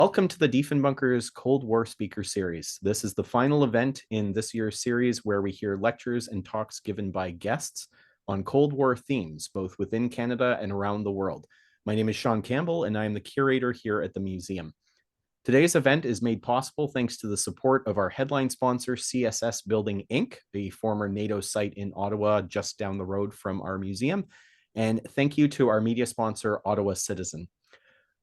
Welcome to the Diefenbunker's Cold War Speaker Series. This is the final event in this year's series where we hear lectures and talks given by guests on Cold War themes, both within Canada and around the world. My name is Sean Campbell, and I am the curator here at the museum. Today's event is made possible thanks to the support of our headline sponsor, CSS Building Inc., the former NATO site in Ottawa, just down the road from our museum. And thank you to our media sponsor, Ottawa Citizen.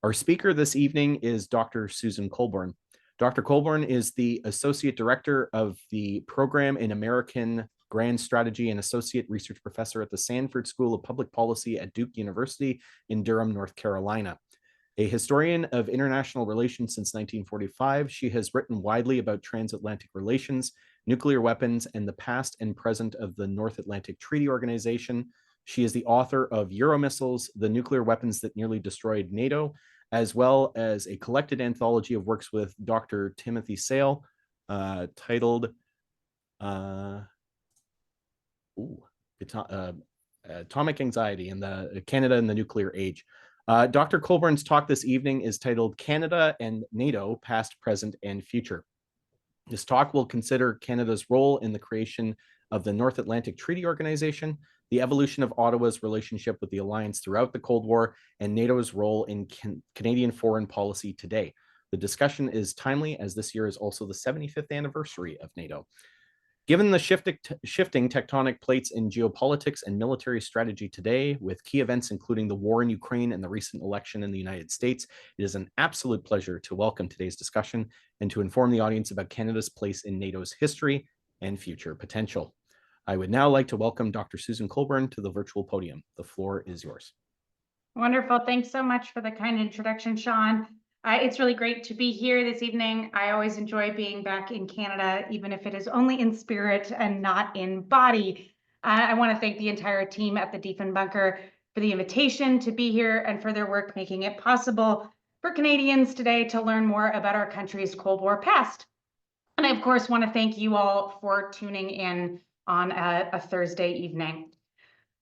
Our speaker this evening is Dr. Susan Colbourn. Dr. Colbourn is the Associate Director of the Program in American Grand Strategy and Associate Research Professor at the Sanford School of Public Policy at Duke University in Durham, North Carolina. A historian of international relations since 1945, she has written widely about transatlantic relations, nuclear weapons, and the past and present of the North Atlantic Treaty Organization. She is the author of Euromissiles, the Nuclear Weapons That Nearly Destroyed NATO, as well as a collected anthology of works with Dr. Timothy Sale, titled Atomic Anxiety in the Canada and the Nuclear Age. Dr. Colbourn's talk this evening is titled Canada and NATO, Past, Present, and Future. This talk will consider Canada's role in the creation of the North Atlantic Treaty Organization, the evolution of Ottawa's relationship with the alliance throughout the Cold War, and NATO's role in Canadian foreign policy today. The discussion is timely as this year is also the 75th anniversary of NATO. Given the shifting tectonic plates in geopolitics and military strategy today, with key events including the war in Ukraine and the recent election in the United States, it is an absolute pleasure to welcome today's discussion and to inform the audience about Canada's place in NATO's history and future potential. I would now like to welcome Dr. Susan Colbourn to the virtual podium. The floor is yours. Wonderful. Thanks so much for the kind introduction, Sean. It's really great to be here this evening. I always enjoy being back in Canada, even if it is only in spirit and not in body. I want to thank the entire team at the Diefenbunker for the invitation to be here and for their work making it possible for Canadians today to learn more about our country's Cold War past. And I, of course, want to thank you all for tuning in on a Thursday evening.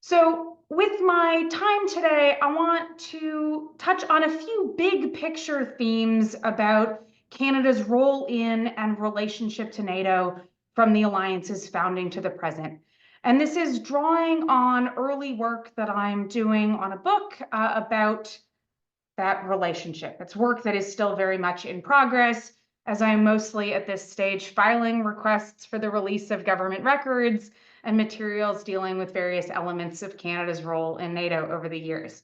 So with my time today, I want to touch on a few big picture themes about Canada's role in and relationship to NATO from the alliance's founding to the present. And this is drawing on early work that I'm doing on a book about that relationship. It's work that is still very much in progress, as I'm mostly at this stage filing requests for the release of government records and materials dealing with various elements of Canada's role in NATO over the years.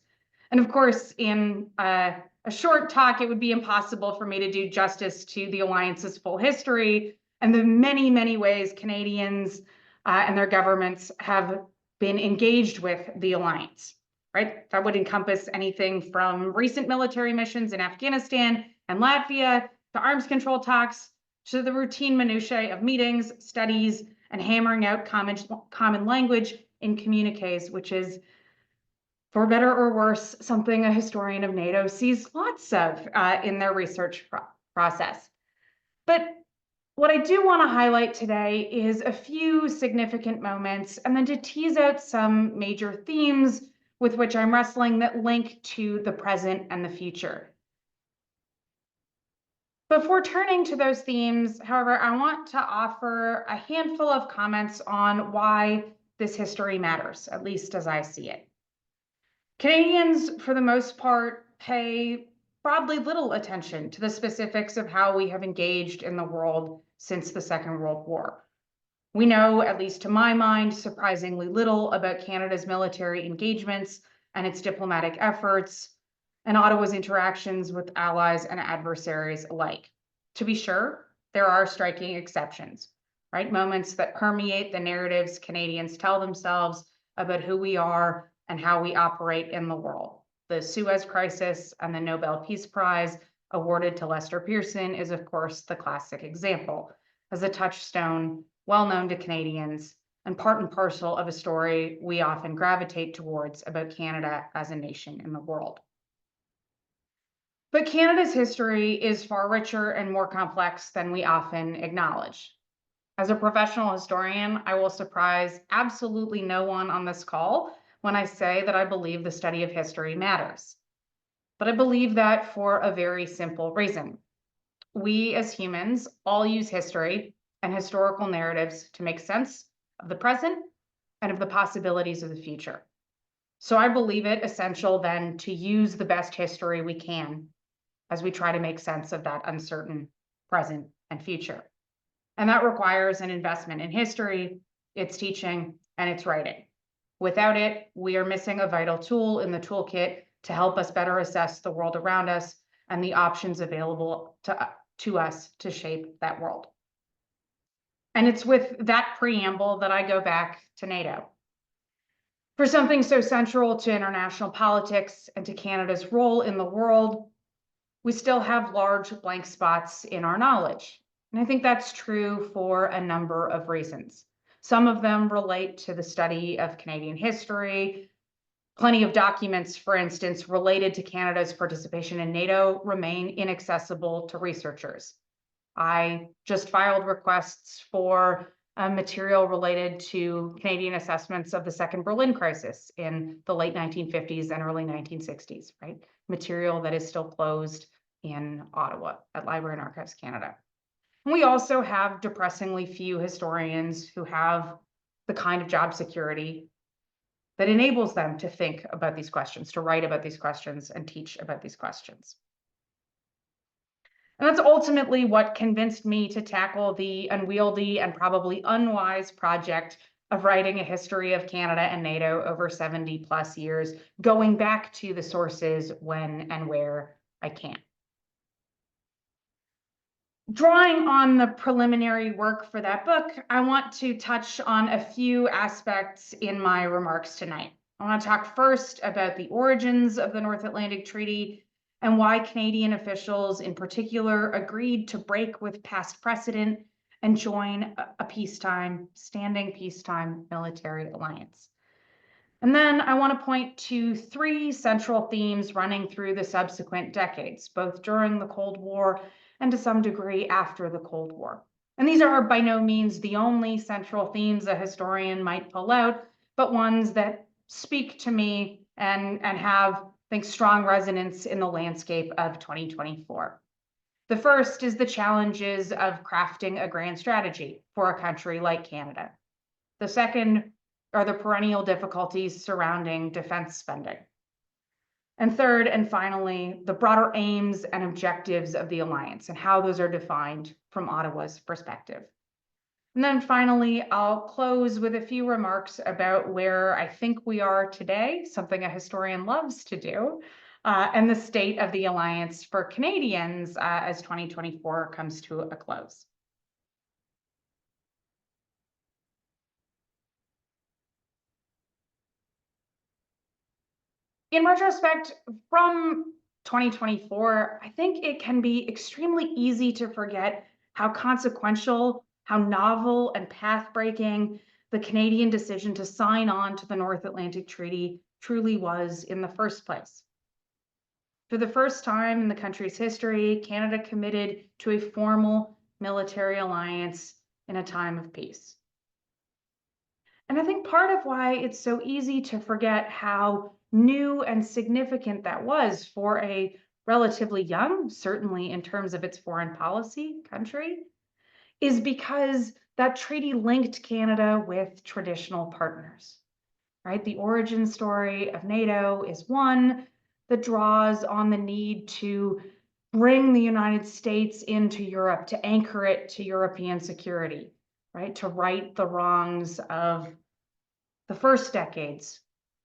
And of course, in a short talk, it would be impossible for me to do justice to the alliance's full history and the many, many ways Canadians and their governments have been engaged with the alliance, right? That would encompass anything from recent military missions in Afghanistan and Latvia to arms control talks to the routine minutiae of meetings, studies, and hammering out common language in communiques, which is, for better or worse, something a historian of NATO sees lots of in their research process. But what I do want to highlight today is a few significant moments and then to tease out some major themes with which I'm wrestling that link to the present and the future. Before turning to those themes, however, I want to offer a handful of comments on why this history matters, at least as I see it. Canadians, for the most part, pay broadly little attention to the specifics of how we have engaged in the world since the Second World War. We know, at least to my mind, surprisingly little about Canada's military engagements and its diplomatic efforts, and Ottawa's interactions with allies and adversaries alike. To be sure, there are striking exceptions, right? Moments that permeate the narratives Canadians tell themselves about who we are and how we operate in the world. The Suez Crisis and the Nobel Peace Prize awarded to Lester Pearson is, of course, the classic example, as a touchstone well known to Canadians and part and parcel of a story we often gravitate towards about Canada as a nation in the world. But Canada's history is far richer and more complex than we often acknowledge. As a professional historian, I will surprise absolutely no one on this call when I say that I believe the study of history matters. But I believe that for a very simple reason. we as humans all use history and historical narratives to make sense of the present and of the possibilities of the future. So I believe it essential then to use the best history we can as we try to make sense of that uncertain present and future. And that requires an investment in history, its teaching, and its writing. Without it, we are missing a vital tool in the toolkit to help us better assess the world around us and the options available to us to shape that world. And it's with that preamble that I go back to NATO. For something so central to international politics and to Canada's role in the world, we still have large blank spots in our knowledge. And I think that's true for a number of reasons. Some of them relate to the study of Canadian history. Plenty of documents, for instance, related to Canada's participation in NATO remain inaccessible to researchers. I just filed requests for material related to Canadian assessments of the Second Berlin crisis in the late 1950s and early 1960s, right? Material that is still closed in Ottawa at Library and Archives Canada. And we also have depressingly few historians who have the kind of job security that enables them to think about these questions, to write about these questions, and teach about these questions. And that's ultimately what convinced me to tackle the unwieldy and probably unwise project of writing a history of Canada and NATO over 70 plus years, going back to the sources when and where I can. Drawing on the preliminary work for that book, I want to touch on a few aspects in my remarks tonight. I want to talk first about the origins of the North Atlantic Treaty and why Canadian officials in particular agreed to break with past precedent and join a standing peacetime military alliance. And then I want to point to three central themes running through the subsequent decades, both during the Cold War and to some degree after the Cold War. And these are by no means the only central themes a historian might pull out, but ones that speak to me and have, I think, strong resonance in the landscape of 2024. The first is the challenges of crafting a grand strategy for a country like Canada. The second are the perennial difficulties surrounding defense spending. And third, and finally, the broader aims and objectives of the alliance and how those are defined from Ottawa's perspective. And then finally, I'll close with a few remarks about where I think we are today, something a historian loves to do, and the state of the alliance for Canadians as 2024 comes to a close. In retrospect, from 2024, I think it can be extremely easy to forget how consequential, how novel and path-breaking the Canadian decision to sign on to the North Atlantic Treaty truly was in the first place. For the first time in the country's history, Canada committed to a formal military alliance in a time of peace. And I think part of why it's so easy to forget how new and significant that was for a relatively young, certainly in terms of its foreign policy, country, is because that treaty linked Canada with traditional partners, right? The origin story of NATO is one that draws on the need to bring the United States into Europe, to anchor it to European security, right? To right the wrongs of the first decades,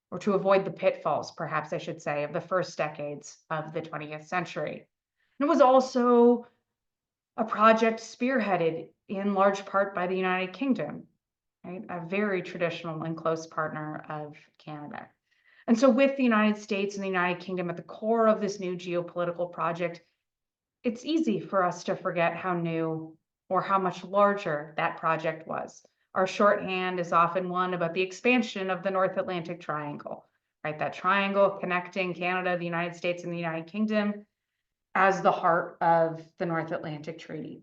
or to avoid the pitfalls, perhaps I should say, of the first decades of the 20th century. And it was also a project spearheaded in large part by the United Kingdom, right? A very traditional and close partner of Canada. And so with the United States and the United Kingdom at the core of this new geopolitical project, it's easy for us to forget how new or how much larger that project was. Our shorthand is often one about the expansion of the North Atlantic Triangle, right? That triangle connecting Canada, the United States, and the United Kingdom as the heart of the North Atlantic Treaty.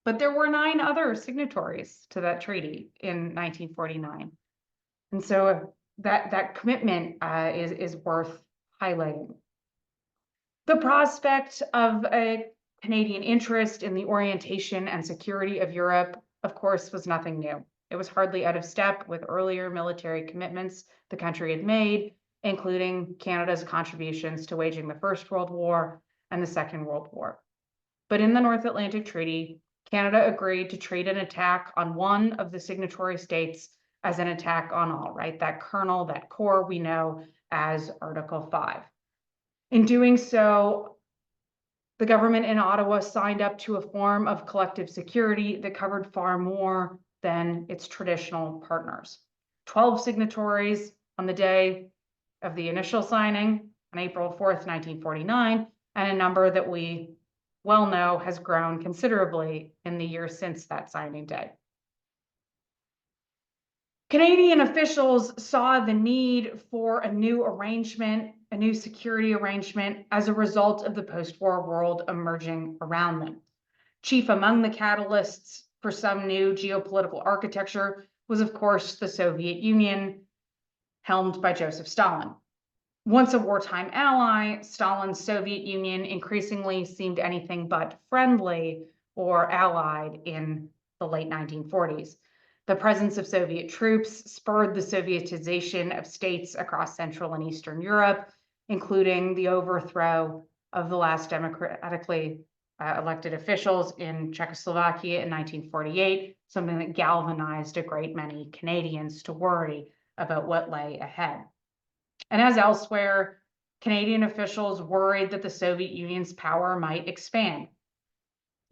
But there were 9 other signatories to that treaty in 1949. And so that commitment is worth highlighting. The prospect of a Canadian interest in the orientation and security of Europe, of course, was nothing new. It was hardly out of step with earlier military commitments the country had made, including Canada's contributions to waging the First World War and the Second World War. But in the North Atlantic Treaty, Canada agreed to treat an attack on one of the signatory states as an attack on all, right? That kernel, that core we know as Article 5. In doing so, the government in Ottawa signed up to a form of collective security that covered far more than its traditional partners. 12 signatories on the day of the initial signing on April 4th, 1949, and a number that we well know has grown considerably in the years since that signing day. Canadian officials saw the need for a new arrangement, a new security arrangement, as a result of the post-war world emerging around them. Chief among the catalysts for some new geopolitical architecture was, of course, the Soviet Union, helmed by Joseph Stalin. Once a wartime ally, Stalin's Soviet Union increasingly seemed anything but friendly or allied in the late 1940s. The presence of Soviet troops spurred the Sovietization of states across Central and Eastern Europe, including the overthrow of the last democratically elected officials in Czechoslovakia in 1948, something that galvanized a great many Canadians to worry about what lay ahead. And as elsewhere, Canadian officials worried that the Soviet Union's power might expand.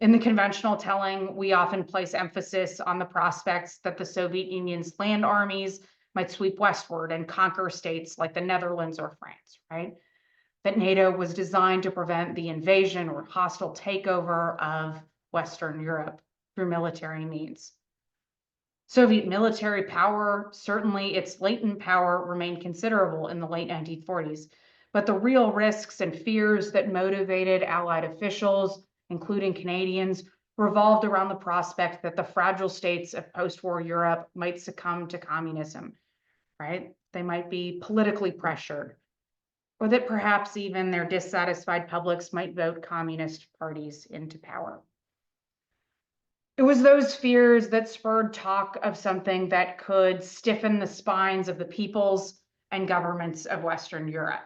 In the conventional telling, we often place emphasis on the prospects that the Soviet Union's land armies might sweep westward and conquer states like the Netherlands or France, right? That NATO was designed to prevent the invasion or hostile takeover of Western Europe through military means. Soviet military power, certainly its latent power, remained considerable in the late 1940s, but the real risks and fears that motivated Allied officials, including Canadians, revolved around the prospect that the fragile states of post-war Europe might succumb to communism, right? They might be politically pressured, or that perhaps even their dissatisfied publics might vote communist parties into power. It was those fears that spurred talk of something that could stiffen the spines of the peoples and governments of Western Europe,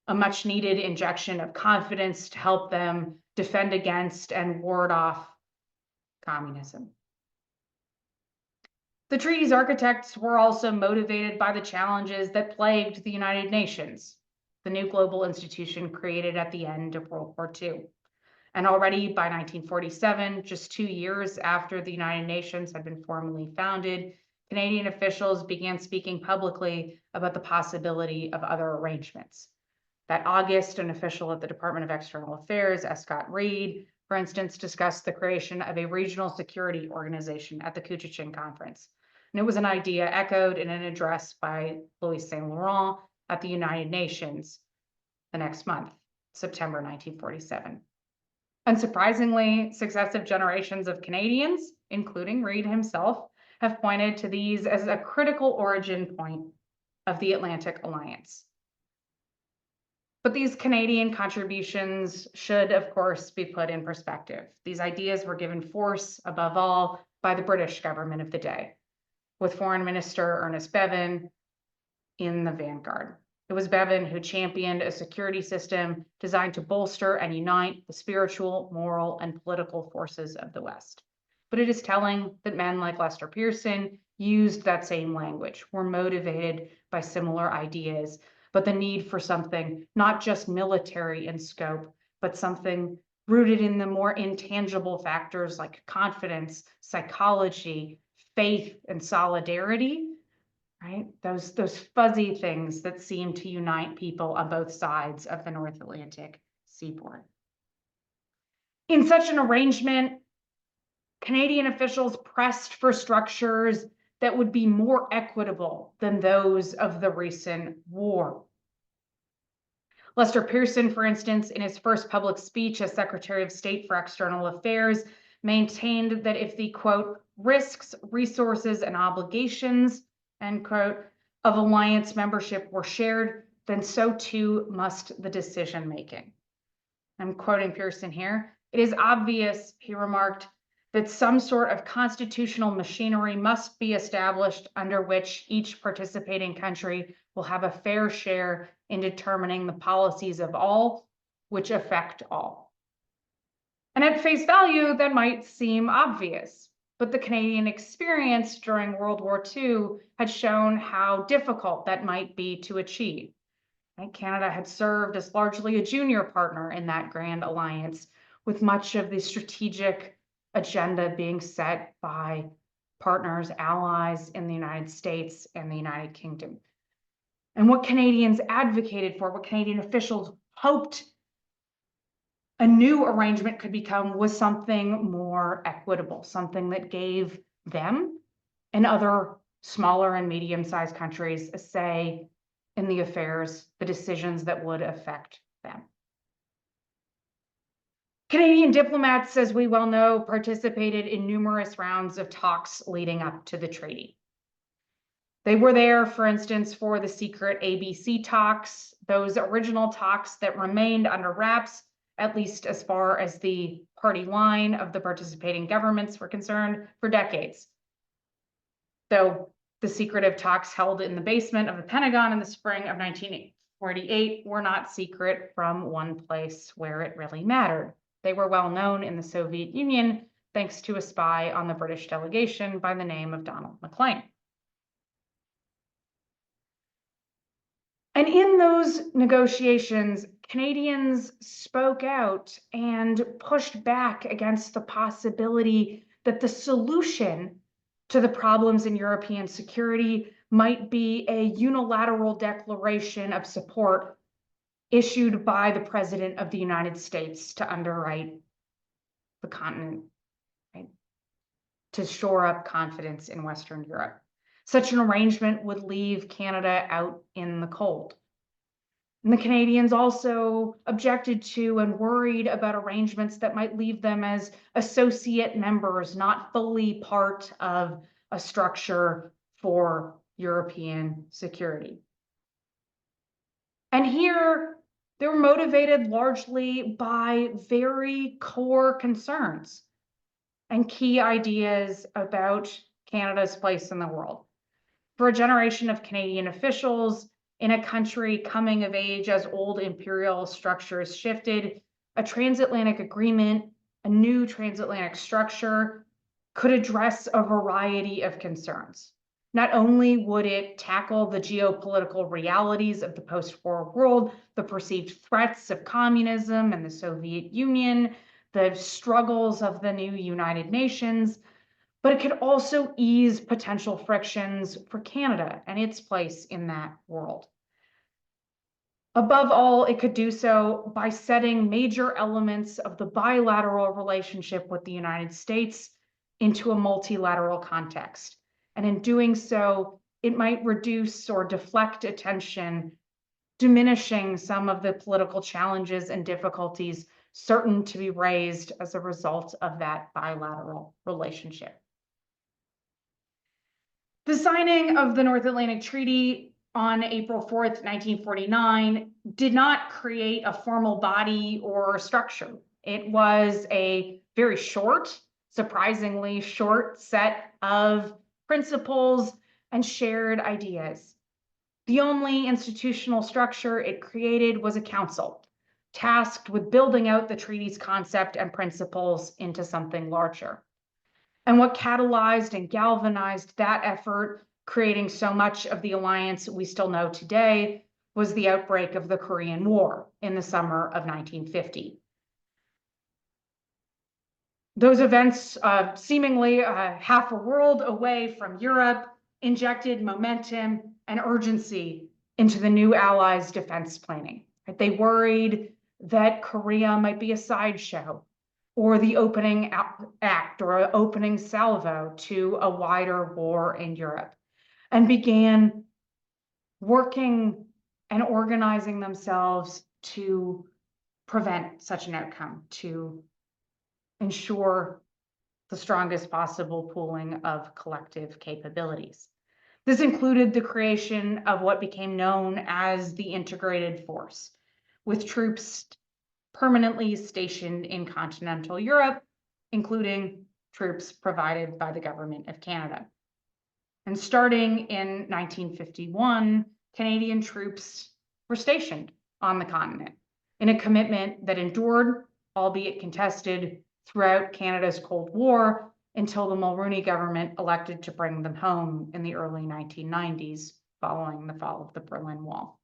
a much needed injection of confidence to help them defend against and ward off communism. The treaty's architects were also motivated by the challenges that plagued the United Nations, the new global institution created at the end of World War II. And already by 1947, just 2 years after the United Nations had been formally founded, Canadian officials began speaking publicly about the possibility of other arrangements. That August, an official at the Department of External Affairs, Scott Reed, for instance, discussed the creation of a regional security organization at the Kuchichin Conference. And it was an idea echoed in an address by Louis Saint Laurent at the United Nations the next month, September 1947. Unsurprisingly, successive generations of Canadians, including Reed himself, have pointed to these as a critical origin point of the Atlantic Alliance. But these Canadian contributions should, of course, be put in perspective. These ideas were given force, above all, by the British government of the day, with Foreign Minister Ernest Bevin in the vanguard. It was Bevin who championed a security system designed to bolster and unite the spiritual, moral, and political forces of the West. But it is telling that men like Lester Pearson used that same language, were motivated by similar ideas, but the need for something not just military in scope, but something rooted in the more intangible factors like confidence, psychology, faith, and solidarity, right? Those fuzzy things that seem to unite people on both sides of the North Atlantic seaboard. In such an arrangement, Canadian officials pressed for structures that would be more equitable than those of the recent war. Lester Pearson, for instance, in his first public speech as Secretary of State for External Affairs, maintained that if the, quote, risks, resources, and obligations, end quote, of alliance membership were shared, then so too must the decision making. I'm quoting Pearson here. "It is obvious," he remarked, "that some sort of constitutional machinery must be established under which each participating country will have a fair share in determining the policies of all which affect all." And at face value, that might seem obvious, but the Canadian experience during World War II had shown how difficult that might be to achieve. Right? Canada had served as largely a junior partner in that grand alliance, with much of the strategic agenda being set by partners, allies in the United States and the United Kingdom. And what Canadians advocated for, what Canadian officials hoped a new arrangement could become, was something more equitable, something that gave them and other smaller and medium-sized countries a say in the affairs, the decisions that would affect them. Canadian diplomats, as we well know, participated in numerous rounds of talks leading up to the treaty. They were there, for instance, for the secret ABC talks, those original talks that remained under wraps, at least as far as the party line of the participating governments were concerned, for decades. Though the secretive talks held in the basement of the Pentagon in the spring of 1948 were not secret from one place where it really mattered. They were well known in the Soviet Union, thanks to a spy on the British delegation by the name of Donald Maclean. And in those negotiations, Canadians spoke out and pushed back against the possibility that the solution to the problems in European security might be a unilateral declaration of support issued by the President of the United States to underwrite the continent, right? To shore up confidence in Western Europe. Such an arrangement would leave Canada out in the cold. And the Canadians also objected to and worried about arrangements that might leave them as associate members, not fully part of a structure for European security. And here, they were motivated largely by very core concerns and key ideas about Canada's place in the world. For a generation of Canadian officials in a country coming of age as old imperial structures shifted, a transatlantic agreement, a new transatlantic structure, could address a variety of concerns. Not only would it tackle the geopolitical realities of the post-war world, the perceived threats of communism and the Soviet Union, the struggles of the new United Nations, but it could also ease potential frictions for Canada and its place in that world. Above all, it could do so by setting major elements of the bilateral relationship with the United States into a multilateral context. And in doing so, it might reduce or deflect attention, diminishing some of the political challenges and difficulties certain to be raised as a result of that bilateral relationship. The signing of the North Atlantic Treaty on April 4th, 1949, did not create a formal body or structure. It was a very short, surprisingly short set of principles and shared ideas. The only institutional structure it created was a council, tasked with building out the treaty's concept and principles into something larger. And what catalyzed and galvanized that effort, creating so much of the alliance we still know today, was the outbreak of the Korean War in the summer of 1950. Those events, seemingly half a world away from Europe, injected momentum and urgency into the new allies' defense planning. They worried that Korea might be a sideshow, or the opening act or an opening salvo to a wider war in Europe, and began working and organizing themselves to prevent such an outcome, to ensure the strongest possible pooling of collective capabilities. This included the creation of what became known as the integrated force, with troops permanently stationed in continental Europe, including troops provided by the government of Canada. And starting in 1951, Canadian troops were stationed on the continent in a commitment that endured, albeit contested, throughout Canada's Cold War until the Mulroney government elected to bring them home in the early 1990s following the fall of the Berlin Wall.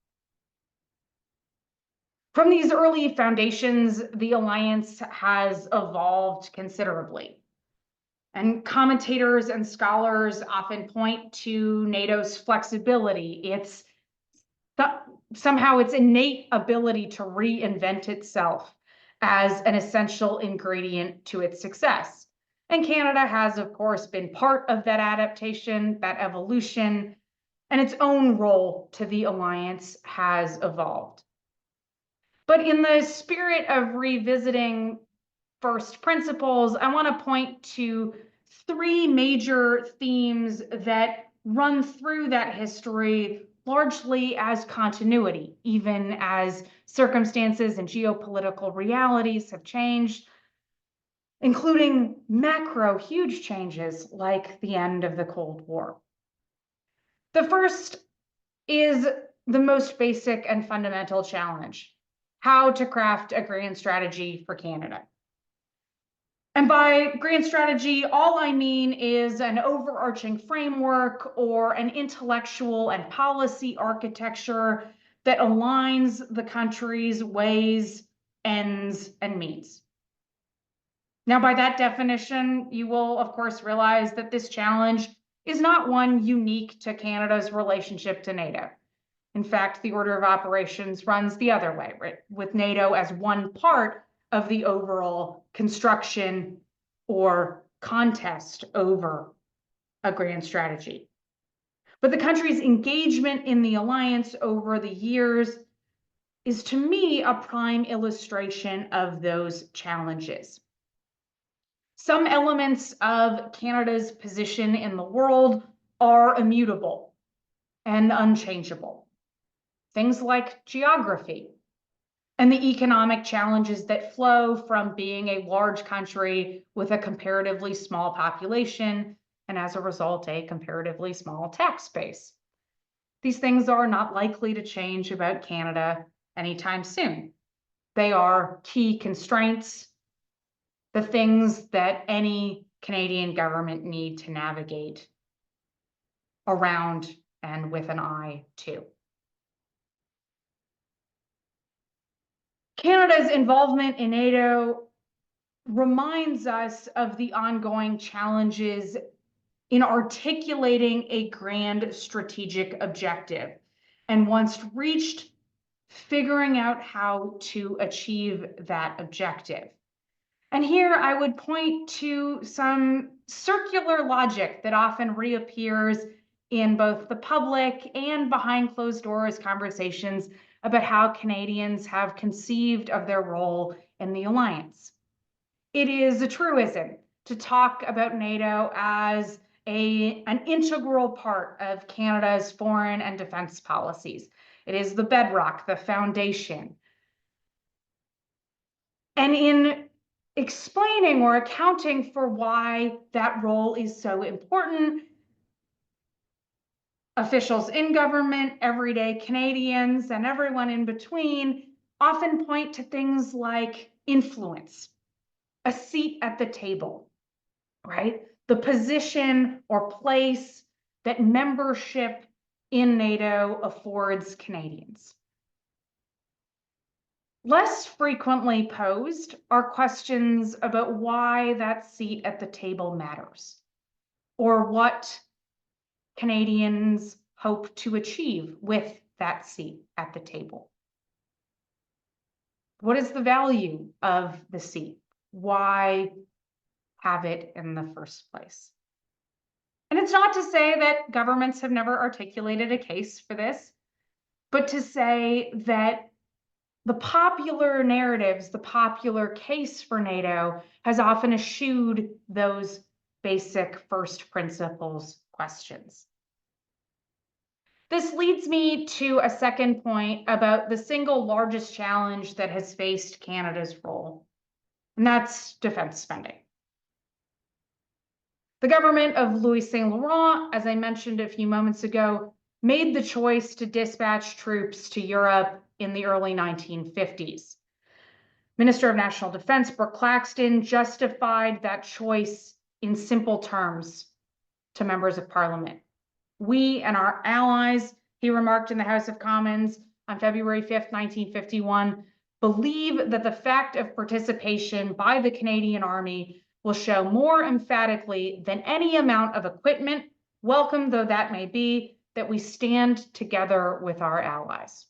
From these early foundations, the alliance has evolved considerably. And commentators and scholars often point to NATO's flexibility, somehow its innate ability to reinvent itself as an essential ingredient to its success. And Canada has, of course, been part of that adaptation, that evolution, and its own role to the alliance has evolved. But in the spirit of revisiting first principles, I want to point to three major themes that run through that history largely as continuity, even as circumstances and geopolitical realities have changed, including macro huge changes like the end of the Cold War. The first is the most basic and fundamental challenge: how to craft a grand strategy for Canada. And by grand strategy, all I mean is an overarching framework or an intellectual and policy architecture that aligns the country's ways, ends, and means. Now, by that definition, you will, of course, realize that this challenge is not one unique to Canada's relationship to NATO. In fact, the order of operations runs the other way, right? With NATO as one part of the overall construction or contest over a grand strategy. But the country's engagement in the alliance over the years is, to me, a prime illustration of those challenges. Some elements of Canada's position in the world are immutable and unchangeable. Things like geography and the economic challenges that flow from being a large country with a comparatively small population and, as a result, a comparatively small tax base. These things are not likely to change about Canada anytime soon. They are key constraints, the things that any Canadian government need to navigate around and with an eye to. Canada's involvement in NATO reminds us of the ongoing challenges in articulating a grand strategic objective, and once reached, figuring out how to achieve that objective. And here I would point to some circular logic that often reappears in both the public and behind closed doors conversations about how Canadians have conceived of their role in the alliance. It is a truism to talk about NATO as an integral part of Canada's foreign and defense policies. It is the bedrock, the foundation. And in explaining or accounting for why that role is so important, officials in government, everyday Canadians, and everyone in between often point to things like influence, a seat at the table, right? The position or place that membership in NATO affords Canadians. Less frequently posed are questions about why that seat at the table matters, or what Canadians hope to achieve with that seat at the table. What is the value of the seat? Why have it in the first place? And it's not to say that governments have never articulated a case for this, but to say that the popular narratives, the popular case for NATO has often eschewed those basic first principles questions. This leads me to a second point about the single largest challenge that has faced Canada's role, and that's defense spending. The government of Louis Saint Laurent, as I mentioned a few moments ago, made the choice to dispatch troops to Europe in the early 1950s. Minister of National Defense Brooke Claxton justified that choice in simple terms to members of Parliament. We and our allies, he remarked in the House of Commons on February 5th, 1951, believe that the fact of participation by the Canadian Army will show more emphatically than any amount of equipment, welcome though that may be, that we stand together with our allies.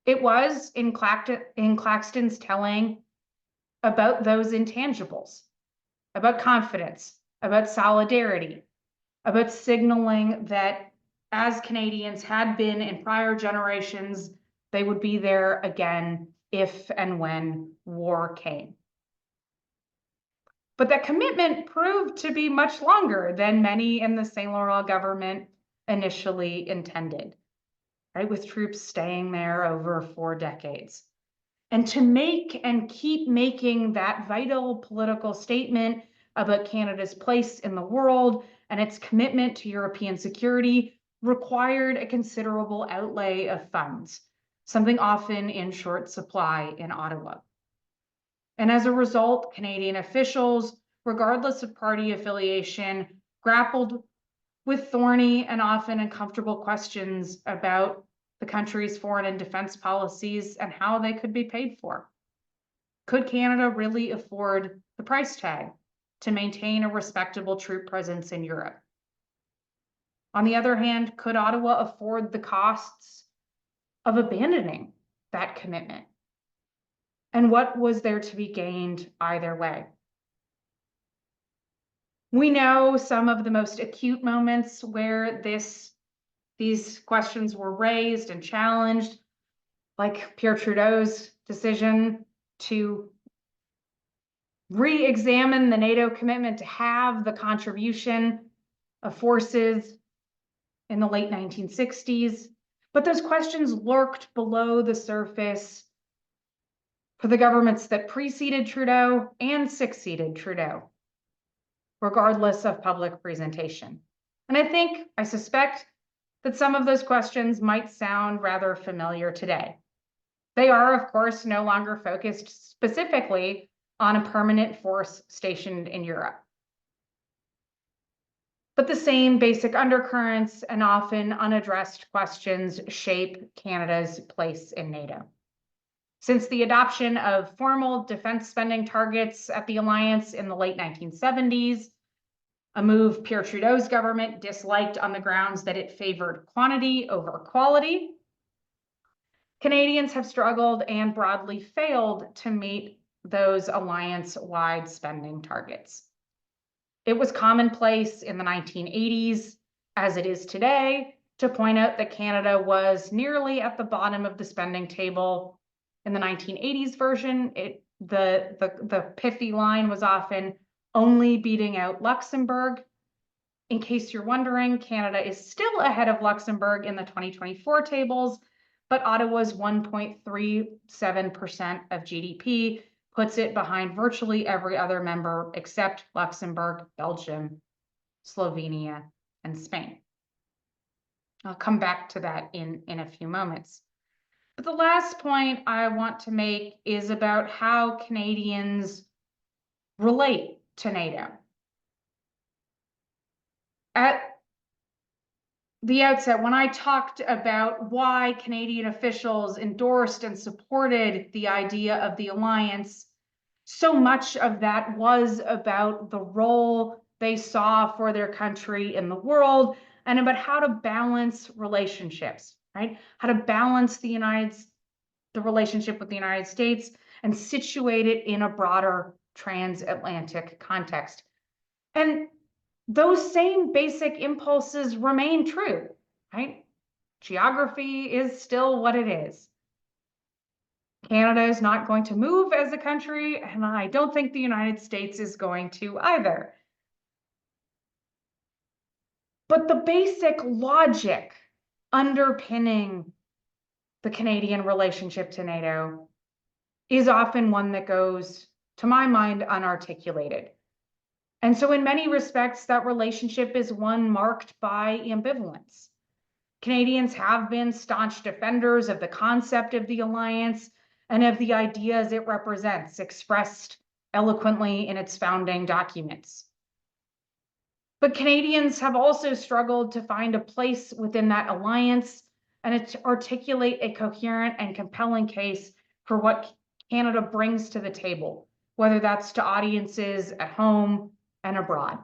It was in Claxton's telling about those intangibles, about confidence, about solidarity, about signaling that as Canadians had been in prior generations, they would be there again if and when war came. But that commitment proved to be much longer than many in the Saint Laurent government initially intended, right? With troops staying there over 4 decades. And to make and keep making that vital political statement about Canada's place in the world and its commitment to European security required a considerable outlay of funds, something often in short supply in Ottawa. And as a result, Canadian officials, regardless of party affiliation, grappled with thorny and often uncomfortable questions about the country's foreign and defense policies and how they could be paid for. Could Canada really afford the price tag to maintain a respectable troop presence in Europe? On the other hand, could Ottawa afford the costs of abandoning that commitment? And what was there to be gained either way? We know some of the most acute moments where these questions were raised and challenged, like Pierre Trudeau's decision to re-examine the NATO commitment to have the contribution of forces in the late 1960s. But those questions lurked below the surface for the governments that preceded Trudeau and succeeded Trudeau, regardless of public presentation. And I suspect that some of those questions might sound rather familiar today. They are, of course, no longer focused specifically on a permanent force stationed in Europe. But the same basic undercurrents and often unaddressed questions shape Canada's place in NATO. Since the adoption of formal defense spending targets at the alliance in the late 1970s, a move Pierre Trudeau's government disliked on the grounds that it favored quantity over quality, Canadians have struggled and broadly failed to meet those alliance-wide spending targets. It was commonplace in the 1980s, as it is today, to point out that Canada was nearly at the bottom of the spending table. In the 1980s version, the pithy line was often only beating out Luxembourg. In case you're wondering, Canada is still ahead of Luxembourg in the 2024 tables, but Ottawa's 1.37% of GDP puts it behind virtually every other member except Luxembourg, Belgium, Slovenia, and Spain. I'll come back to that in a few moments. But the last point I want to make is about how Canadians relate to NATO. At the outset, when I talked about why Canadian officials endorsed and supported the idea of the alliance, so much of that was about the role they saw for their country in the world and about how to balance relationships, right? How to balance the relationship with the United States and situate it in a broader transatlantic context. And those same basic impulses remain true, right? Geography is still what it is. Canada is not going to move as a country, and I don't think the United States is going to either. But the basic logic underpinning the Canadian relationship to NATO is often one that goes, to my mind, unarticulated. And so in many respects, that relationship is one marked by ambivalence. Canadians have been staunch defenders of the concept of the alliance and of the ideas it represents, expressed eloquently in its founding documents. But Canadians have also struggled to find a place within that alliance and to articulate a coherent and compelling case for what Canada brings to the table, whether that's to audiences at home and abroad.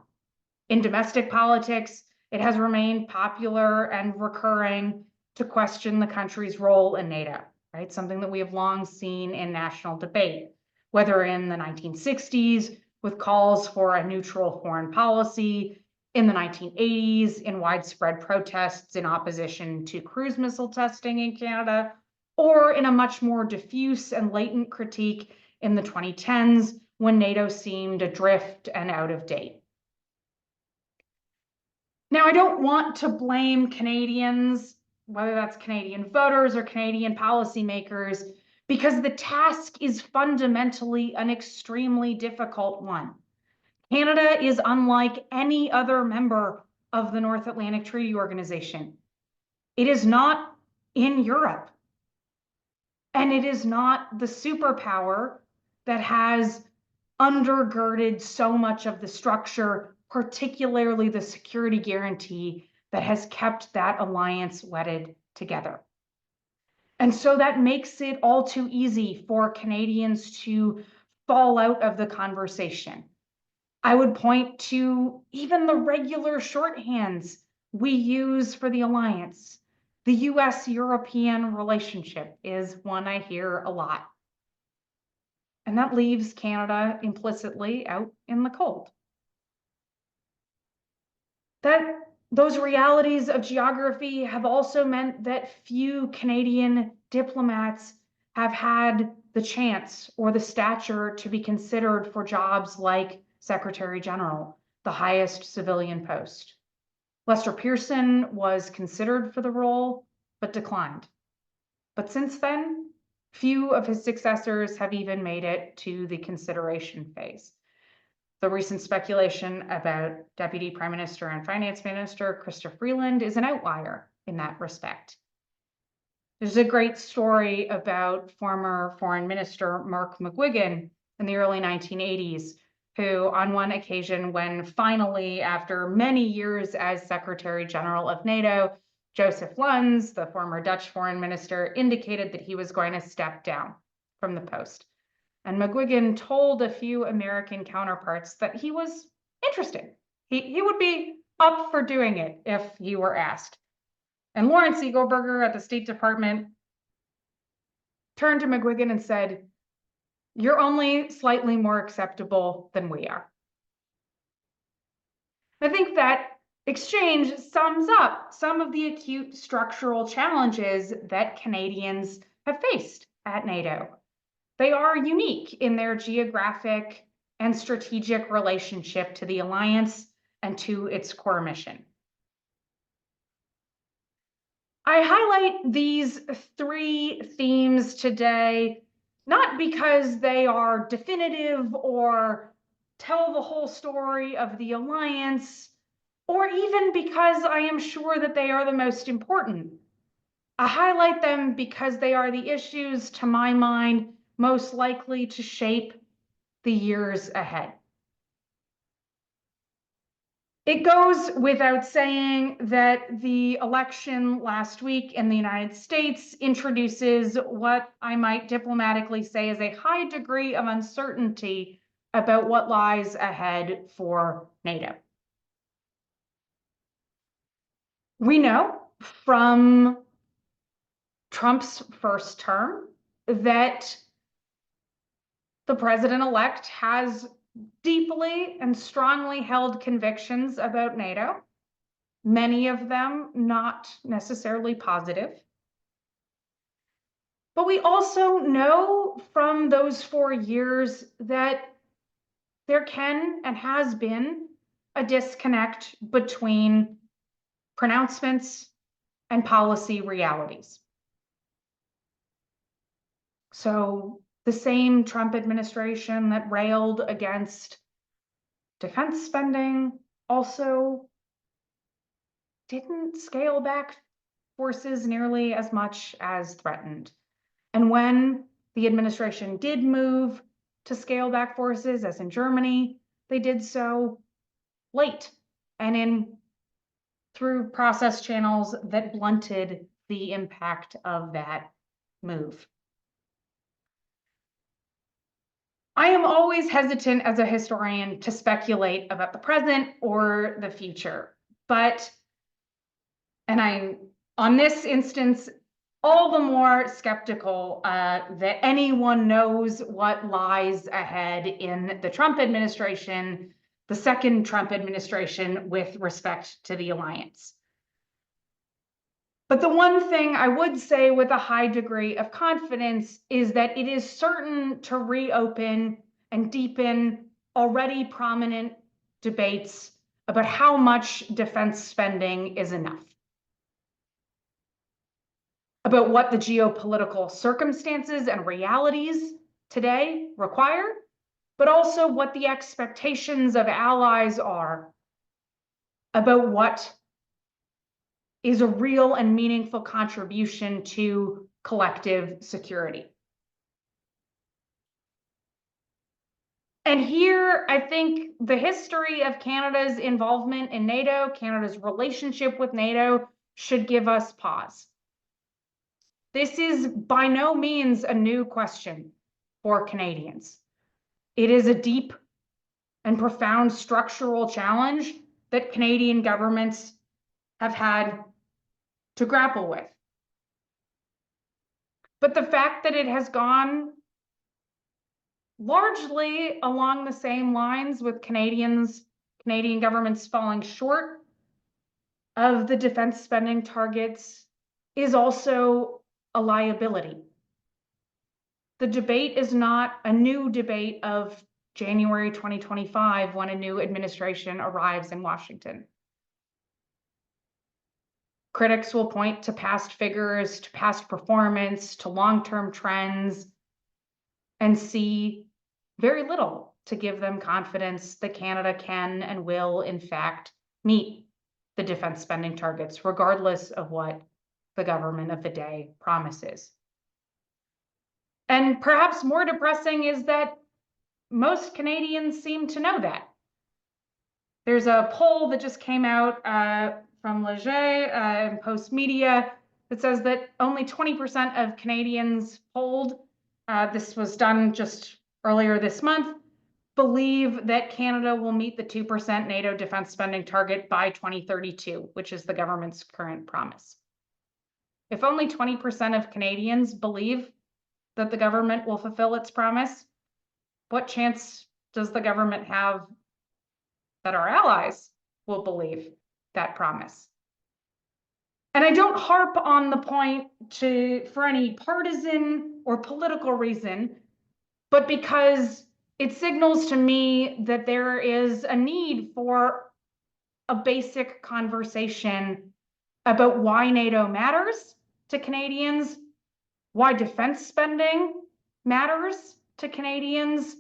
In domestic politics, it has remained popular and recurring to question the country's role in NATO, right? Something that we have long seen in national debate, whether in the 1960s with calls for a neutral foreign policy, in the 1980s in widespread protests in opposition to cruise missile testing in Canada, or in a much more diffuse and latent critique in the 2010s when NATO seemed adrift and out of date. Now, I don't want to blame Canadians, whether that's Canadian voters or Canadian policymakers, because the task is fundamentally an extremely difficult one. Canada is unlike any other member of the North Atlantic Treaty Organization. It is not in Europe, and it is not the superpower that has undergirded so much of the structure, particularly the security guarantee that has kept that alliance wedded together. And so that makes it all too easy for Canadians to fall out of the conversation. I would point to even the regular shorthands we use for the alliance. The US-European relationship is one I hear a lot. And that leaves Canada implicitly out in the cold. Those realities of geography have also meant that few Canadian diplomats have had the chance or the stature to be considered for jobs like Secretary General, the highest civilian post. Lester Pearson was considered for the role, but declined. But since then, few of his successors have even made it to the consideration phase. The recent speculation about Deputy Prime Minister and Finance Minister Chrystia Freeland is an outlier in that respect. There's a great story about former Foreign Minister Mark McGuigan in the early 1980s, who on one occasion, when finally, after many years as Secretary General of NATO, Joseph Luns, the former Dutch foreign minister, indicated that he was going to step down from the post. And McGuigan told a few American counterparts that he was interested. He would be up for doing it if he were asked. And Lawrence Eagleburger at the State Department turned to McGuigan and said, "You're only slightly more acceptable than we are." I think that exchange sums up some of the acute structural challenges that Canadians have faced at NATO. They are unique in their geographic and strategic relationship to the alliance and to its core mission. I highlight these three themes today, not because they are definitive or tell the whole story of the alliance, or even because I am sure that they are the most important. I highlight them because they are the issues, to my mind, most likely to shape the years ahead. It goes without saying that the election last week in the United States introduces what I might diplomatically say is a high degree of uncertainty about what lies ahead for NATO. We know from Trump's first term that the president-elect has deeply and strongly held convictions about NATO, many of them not necessarily positive. But we also know from those 4 years that there can and has been a disconnect between pronouncements and policy realities. So the same Trump administration that railed against defense spending also didn't scale back forces nearly as much as threatened. And when the administration did move to scale back forces, as in Germany, they did so late and through process channels that blunted the impact of that move. I am always hesitant as a historian to speculate about the present or the future, and I'm on this instance all the more skeptical that anyone knows what lies ahead in the Trump administration, the second Trump administration, with respect to the alliance. But the one thing I would say with a high degree of confidence is that it is certain to reopen and deepen already prominent debates about how much defense spending is enough, about what the geopolitical circumstances and realities today require, but also what the expectations of allies are about what is a real and meaningful contribution to collective security. And here, I think the history of Canada's involvement in NATO, Canada's relationship with NATO, should give us pause. This is by no means a new question for Canadians. It is a deep and profound structural challenge that Canadian governments have had to grapple with. But the fact that it has gone largely along the same lines with Canadian governments falling short of the defense spending targets is also a liability. The debate is not a new debate of January 2025 when a new administration arrives in Washington. Critics will point to past figures, to past performance, to long-term trends, and see very little to give them confidence that Canada can and will, in fact, meet the defense spending targets, regardless of what the government of the day promises. And perhaps more depressing is that most Canadians seem to know that. There's a poll that just came out from Leger and Post Media that says that only 20% of Canadians polled, this was done just earlier this month, believe that Canada will meet the 2% NATO defense spending target by 2032, which is the government's current promise. If only 20% of Canadians believe that the government will fulfill its promise, what chance does the government have that our allies will believe that promise? And I don't harp on the point for any partisan or political reason, but because it signals to me that there is a need for a basic conversation about why NATO matters to Canadians, why defense spending matters to Canadians,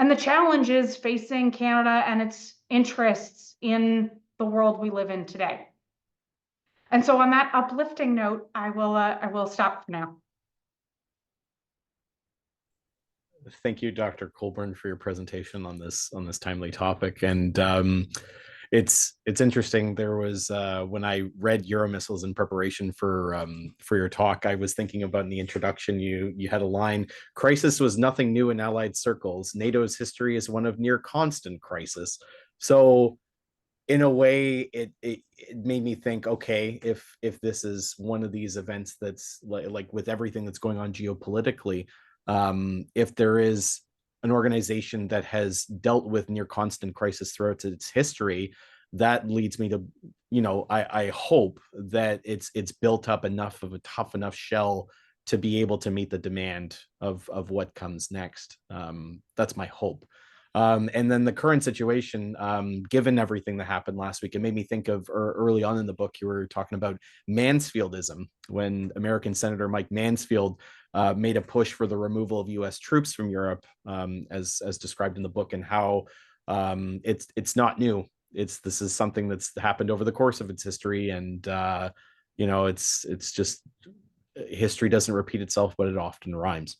and the challenges facing Canada and its interests in the world we live in today. And so on that uplifting note, I will stop for now. Thank you, Dr. Colbourn, for your presentation on this timely topic. And it's interesting. There was when I read Euromissiles in preparation for your talk, I was thinking about in the introduction, you had a line: "Crisis was nothing new in Allied circles. NATO's history is one of near constant crisis." So in a way, it made me think, okay, if this is one of these events that's like with everything that's going on geopolitically, if there is an organization that has dealt with near constant crisis throughout its history, that leads me to, I hope that it's built up enough of a tough enough shell to be able to meet the demand of what comes next. That's my hope. And then the current situation, given everything that happened last week, it made me think of early on in the book, you were talking about Mansfieldism, when American Senator Mike Mansfield made a push for the removal of U.S. troops from Europe, as described in the book, and how it's not new. This is something that's happened over the course of its history, and it's just history doesn't repeat itself, but it often rhymes.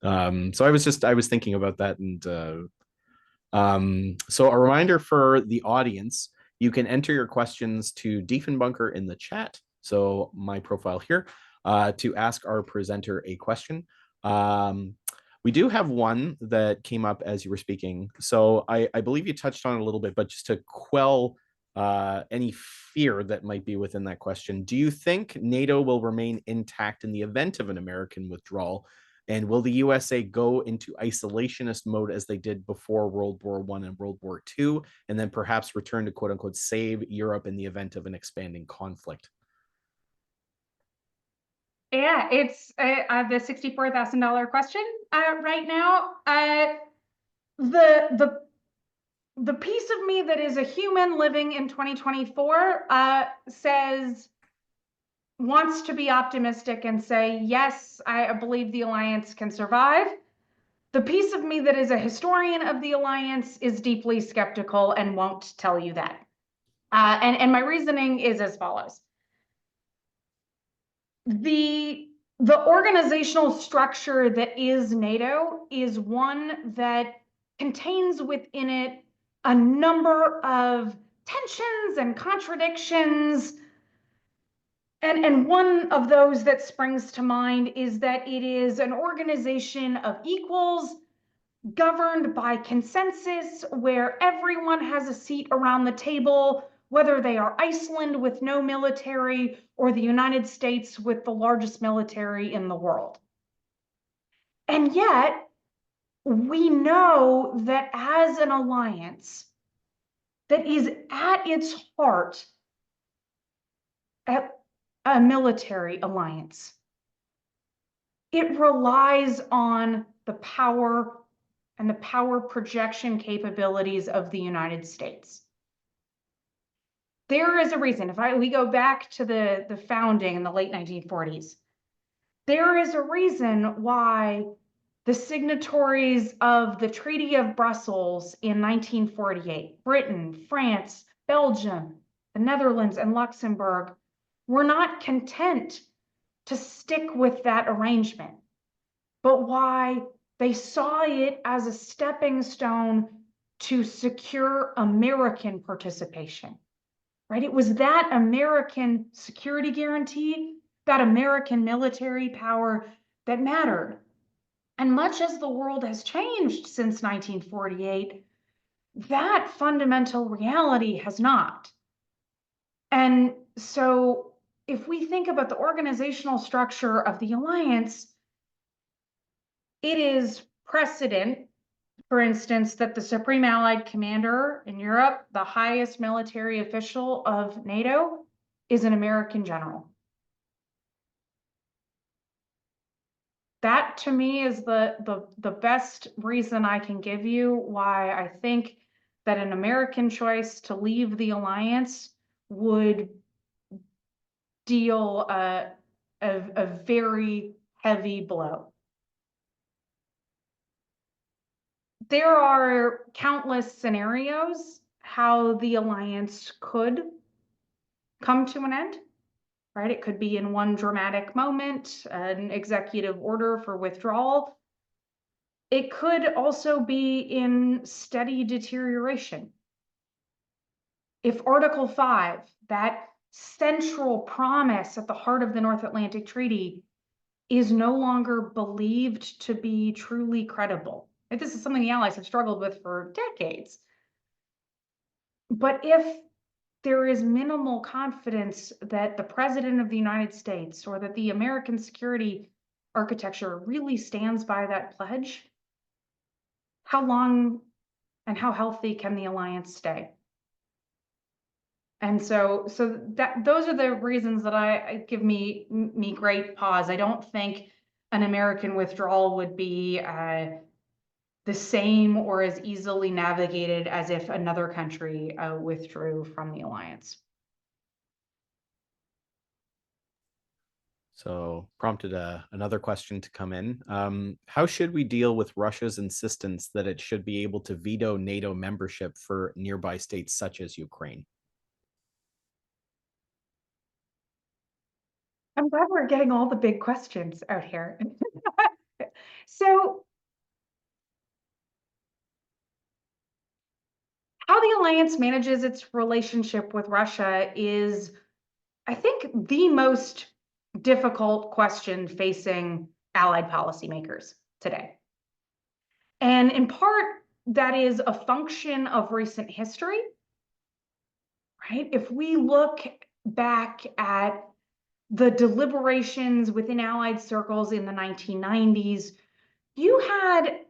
So I was thinking about that, and so a reminder for the audience, you can enter your questions to Diefenbunker in the chat. So my profile here, to ask our presenter a question. We do have one that came up as you were speaking. So I believe you touched on it a little bit, but just to quell any fear that might be within that question, do you think NATO will remain intact in the event of an American withdrawal? And will the USA go into isolationist mode as they did before World War I and World War II, and then perhaps return to quote unquote save Europe in the event of an expanding conflict? Yeah, it's the $64,000 question right now. The piece of me that is a human living in 2024 wants to be optimistic and say, yes, I believe the alliance can survive. The piece of me that is a historian of the alliance is deeply skeptical and won't tell you that. And my reasoning is as follows. The organizational structure that is NATO is one that contains within it a number of tensions and contradictions. And one of those that springs to mind is that it is an organization of equals governed by consensus, where everyone has a seat around the table, whether they are Iceland with no military or the United States with the largest military in the world. And yet, we know that as an alliance that is at its heart a military alliance, it relies on the power and the power projection capabilities of the United States. There is a reason, if we go back to the founding in the late 1940s, there is a reason why the signatories of the Treaty of Brussels in 1948, Britain, France, Belgium, the Netherlands, and Luxembourg, were not content to stick with that arrangement, but why they saw it as a stepping stone to secure American participation, right? It was that American security guarantee, that American military power that mattered. And much as the world has changed since 1948, that fundamental reality has not. And so if we think about the organizational structure of the alliance, it is precedent, for instance, that the Supreme Allied Commander in Europe, the highest military official of NATO, is an American general. That to me is the best reason I can give you why I think that an American choice to leave the alliance would deal a very heavy blow. There are countless scenarios how the alliance could come to an end, right? It could be in one dramatic moment, an executive order for withdrawal. It could also be in steady deterioration. If Article 5, that central promise at the heart of the North Atlantic Treaty, is no longer believed to be truly credible. This is something the Allies have struggled with for decades. But if there is minimal confidence that the President of the United States or that the American security architecture really stands by that pledge, how long and how healthy can the alliance stay? And so those are the reasons that I give me great pause. I don't think an American withdrawal would be the same or as easily navigated as if another country withdrew from the alliance. So prompted another question to come in. How should we deal with Russia's insistence that it should be able to veto NATO membership for nearby states such as Ukraine? I'm glad we're getting all the big questions out here. So how the alliance manages its relationship with Russia is, I think, the most difficult question facing allied policymakers today. And in part, that is a function of recent history, right? If we look back at the deliberations within allied circles in the 1990s, you had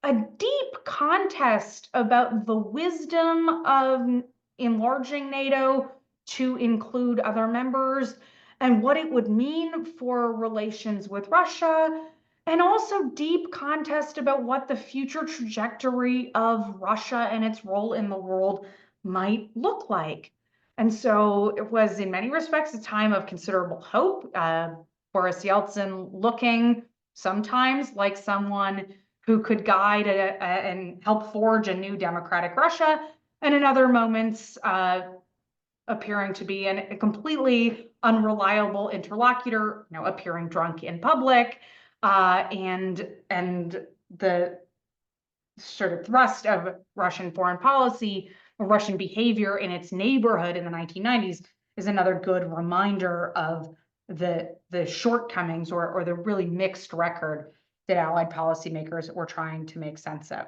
a deep contest about the wisdom of enlarging NATO to include other members and what it would mean for relations with Russia, and also deep contest about what the future trajectory of Russia and its role in the world might look like. And so it was, in many respects, a time of considerable hope. Boris Yeltsin looking sometimes like someone who could guide and help forge a new democratic Russia, and in other moments, appearing to be a completely unreliable interlocutor, appearing drunk in public, and the sort of thrust of Russian foreign policy or Russian behavior in its neighborhood in the 1990s is another good reminder of the shortcomings or the really mixed record that allied policymakers were trying to make sense of.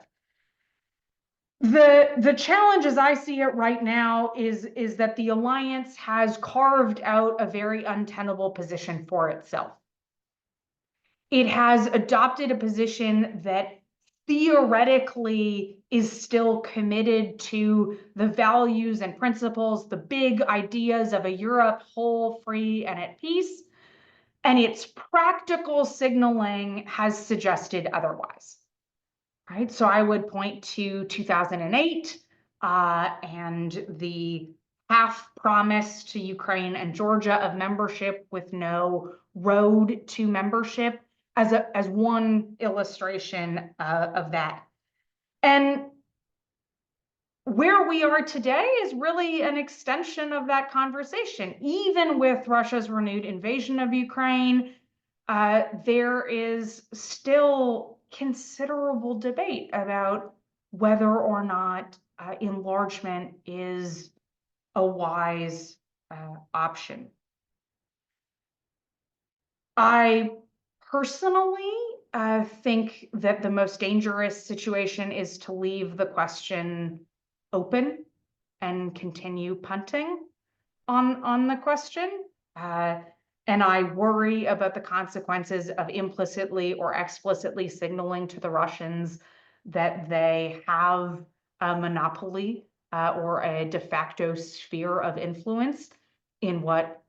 The challenge as I see it right now is that the alliance has carved out a very untenable position for itself. It has adopted a position that theoretically is still committed to the values and principles, the big ideas of a Europe whole, free, and at peace. And its practical signaling has suggested otherwise. Right? So I would point to 2008 and the half promise to Ukraine and Georgia of membership with no road to membership as one illustration of that. And where we are today is really an extension of that conversation. Even with Russia's renewed invasion of Ukraine, there is still considerable debate about whether or not enlargement is a wise option. I personally think that the most dangerous situation is to leave the question open and continue punting on the question. And I worry about the consequences of implicitly or explicitly signaling to the Russians that they have a monopoly or a de facto sphere of influence in what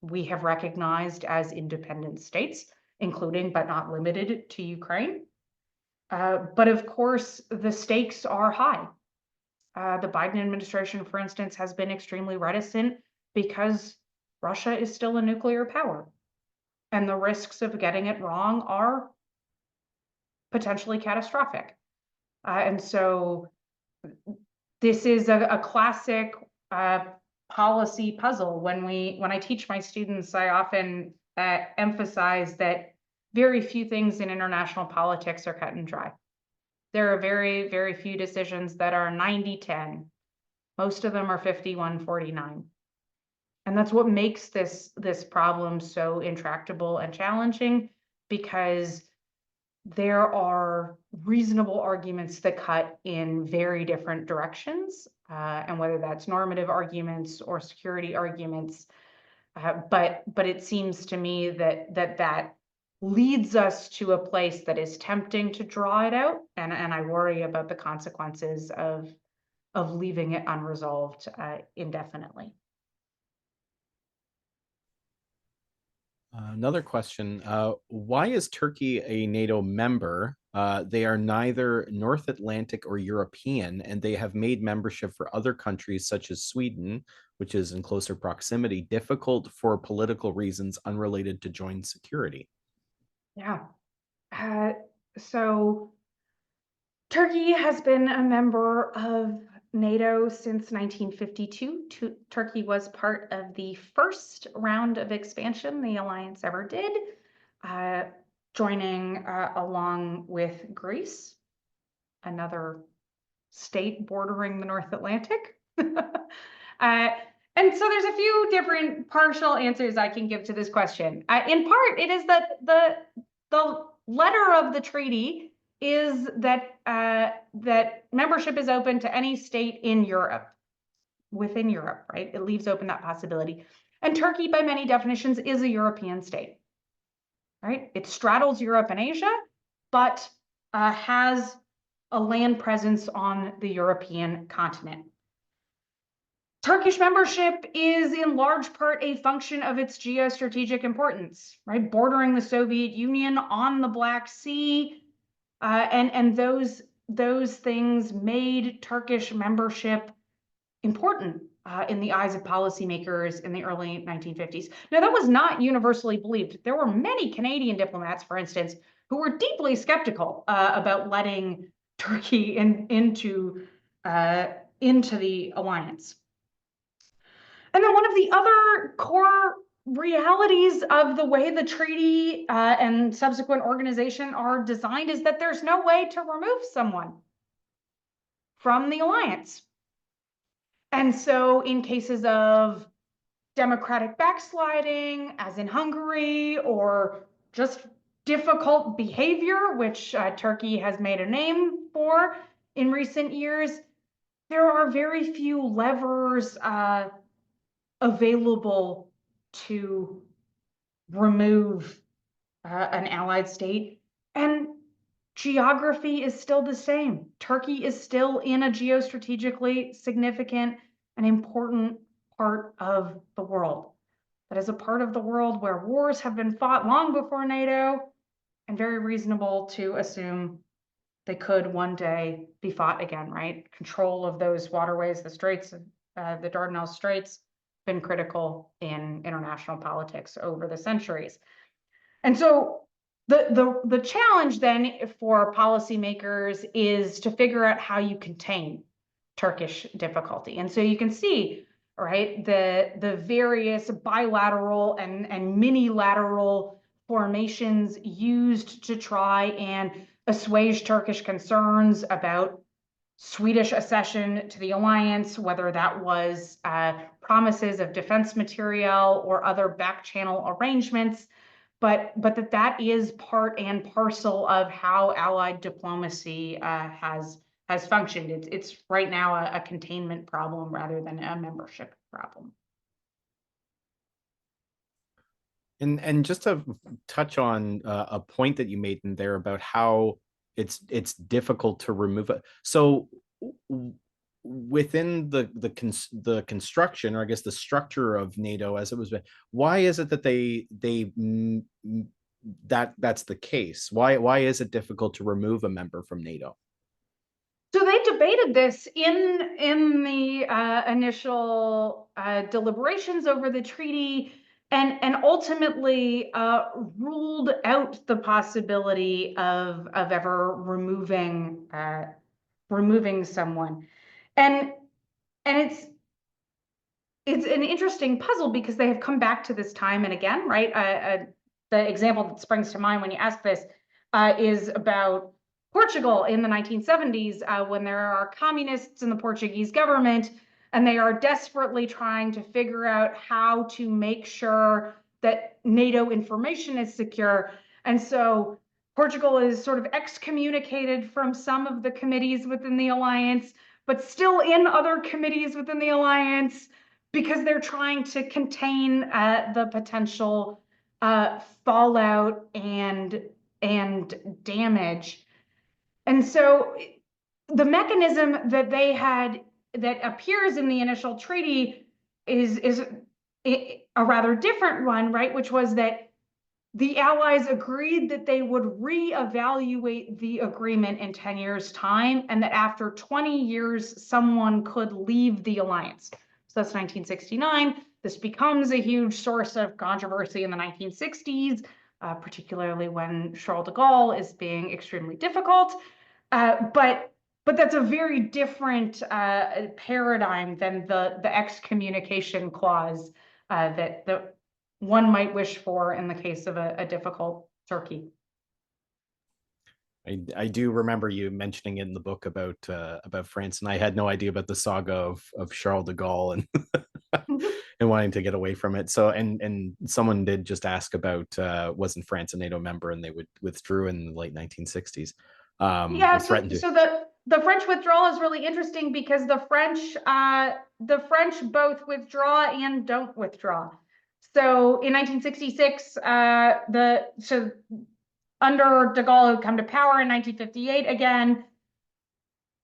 we have recognized as independent states, including but not limited to Ukraine. But of course, the stakes are high. The Biden administration, for instance, has been extremely reticent because Russia is still a nuclear power. And the risks of getting it wrong are potentially catastrophic. And so this is a classic policy puzzle. When I teach my students, I often emphasize that very few things in international politics are cut and dry. There are very, very few decisions that are 90-10. Most of them are 51-49. And that's what makes this problem so intractable and challenging, because there are reasonable arguments that cut in very different directions, and whether that's normative arguments or security arguments. But it seems to me that leads us to a place that is tempting to draw it out, and I worry about the consequences of leaving it unresolved indefinitely. Another question, why is Turkey a NATO member They are neither North Atlantic or European, and they have made membership for other countries such as Sweden, which is in closer proximity, difficult for political reasons unrelated to joint security. Yeah. So Turkey has been a member of NATO since 1952. Turkey was part of the first round of expansion the alliance ever did, joining along with Greece, another state bordering the North Atlantic. And so there's a few different partial answers I can give to this question. In part, it is that the letter of the treaty is that that membership is open to any state in Europe, within Europe, right? It leaves open that possibility. And Turkey, by many definitions, is a European state, right? It straddles Europe and Asia, but has a land presence on the European continent. Turkish membership is in large part a function of its geostrategic importance, right? Bordering the Soviet Union on the Black Sea, and those things made Turkish membership important in the eyes of policymakers in the early 1950s. Now, that was not universally believed. There were many Canadian diplomats, for instance, who were deeply skeptical about letting Turkey into the alliance. And then one of the other core realities of the way the treaty and subsequent organization are designed is that there's no way to remove someone from the alliance. And so in cases of democratic backsliding, as in Hungary, or just difficult behavior, which Turkey has made a name for in recent years, there are very few levers available to remove an allied state. And geography is still the same. Turkey is still in a geostrategically significant and important part of the world. That is a part of the world where wars have been fought long before NATO, and very reasonable to assume they could one day be fought again, right? Control of those waterways, the Straits, the Dardanelles Straits, been critical in international politics over the centuries. And so the challenge then for policymakers is to figure out how you contain Turkish difficulty. And so you can see, right, the various bilateral and minilateral formations used to try and assuage Turkish concerns about Swedish accession to the alliance, whether that was promises of defense material or other back channel arrangements, but that is part and parcel of how Allied diplomacy has functioned. It's right now a containment problem rather than a membership problem. And just to touch on a point that you made in there about how it's difficult to remove it. So within the construction, or I guess the structure of NATO as it was, why is it that that's the case? Why is it difficult to remove a member from NATO? So they debated this in the initial deliberations over the treaty, and ultimately ruled out the possibility of ever removing someone. And it's an interesting puzzle because they have come back to this time and again, right? The example that springs to mind when you ask this is about Portugal in the 1970s, when there are communists in the Portuguese government, and they are desperately trying to figure out how to make sure that NATO information is secure. And so Portugal is sort of excommunicated from some of the committees within the alliance, but still in other committees within the alliance, because they're trying to contain the potential fallout and damage. And so the mechanism that they had that appears in the initial treaty is a rather different one, right? Which was that the Allies agreed that they would reevaluate the agreement in 10 years' time, and that after 20 years, someone could leave the alliance. So that's 1969. This becomes a huge source of controversy in the 1960s, particularly when Charles de Gaulle is being extremely difficult. But that's a very different paradigm than the excommunication clause that one might wish for in the case of a difficult Turkey. I do remember you mentioning in the book about France, and I had no idea about the saga of Charles de Gaulle and and wanting to get away from it. So and someone did just ask about wasn't France a NATO member, and they withdrew in the late 1960s. Yeah, Or threatened to. so the French withdrawal is really interesting because the French both withdraw and don't withdraw. So in 1966, under de Gaulle had come to power in 1958 again.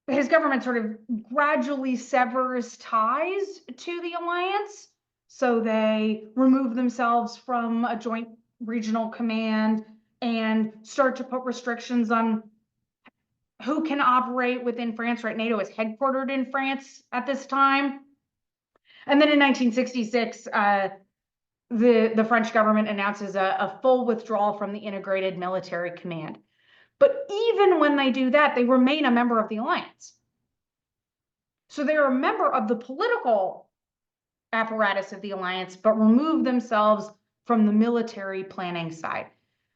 His government sort of gradually severs ties to the alliance. So they remove themselves from a joint regional command and start to put restrictions on who can operate within France, right? NATO is headquartered in France at this time. And then in 1966, the French government announces a full withdrawal from the integrated military command. But even when they do that, they remain a member of the alliance. So they're a member of the political apparatus of the alliance, but remove themselves from the military planning side.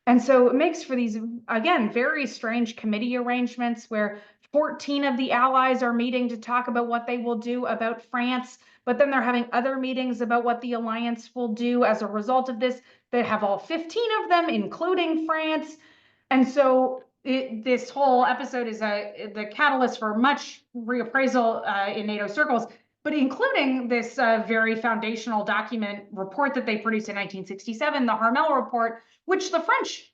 And so it makes for these, again, very strange committee arrangements where 14 of the allies are meeting to talk about what they will do about France, but then they're having other meetings about what the alliance will do as a result of this. They have all 15 of them, including France. And so this whole episode is the catalyst for much reappraisal in NATO circles, but including this very foundational document report that they produced in 1967, the Harmel Report, which the French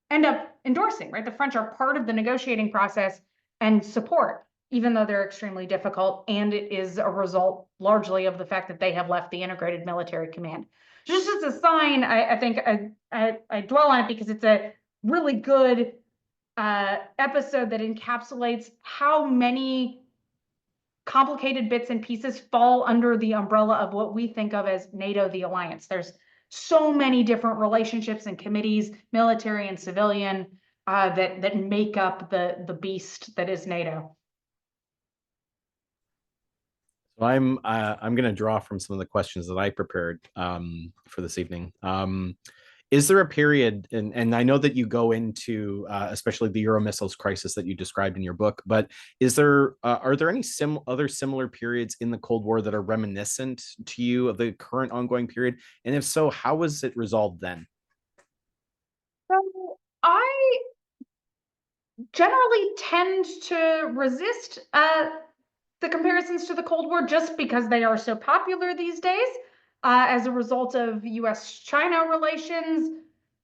end up endorsing, right? The French are part of the negotiating process and support, even though they're extremely difficult. And it is a result largely of the fact that they have left the integrated military command. Just as a sign, I think I dwell on it because it's a really good episode that encapsulates how many complicated bits and pieces fall under the umbrella of what we think of as NATO, the alliance. There's so many different relationships and committees, military and civilian, that make up the beast that is NATO. So I'm going to draw from some of the questions that I prepared for this evening. Is there a period, and I know that you go into especially the Euro missiles crisis that you described in your book, but are there any other similar periods in the Cold War that are reminiscent to you of the current ongoing period? And if so, how was it resolved then? So I generally tend to resist the comparisons to the Cold War just because they are so popular these days as a result of US-China relations.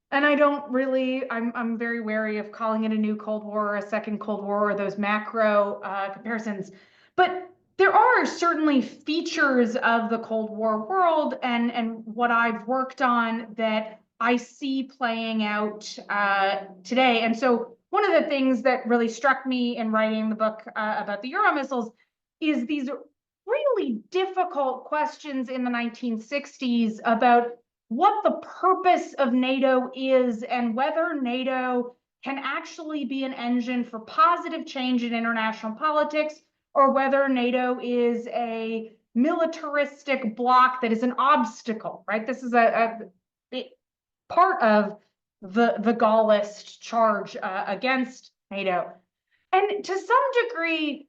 And I don't really, I'm very wary of calling it a new Cold War or a second Cold War or those macro comparisons. But there are certainly features of the Cold War world and what I've worked on that I see playing out today. And so one of the things that really struck me in writing the book about the Euro missiles is these really difficult questions in the 1960s about what the purpose of NATO is and whether NATO can actually be an engine for positive change in international politics, or whether NATO is a militaristic bloc that is an obstacle, right? This is a part of the Gaullist charge against NATO. And to some degree,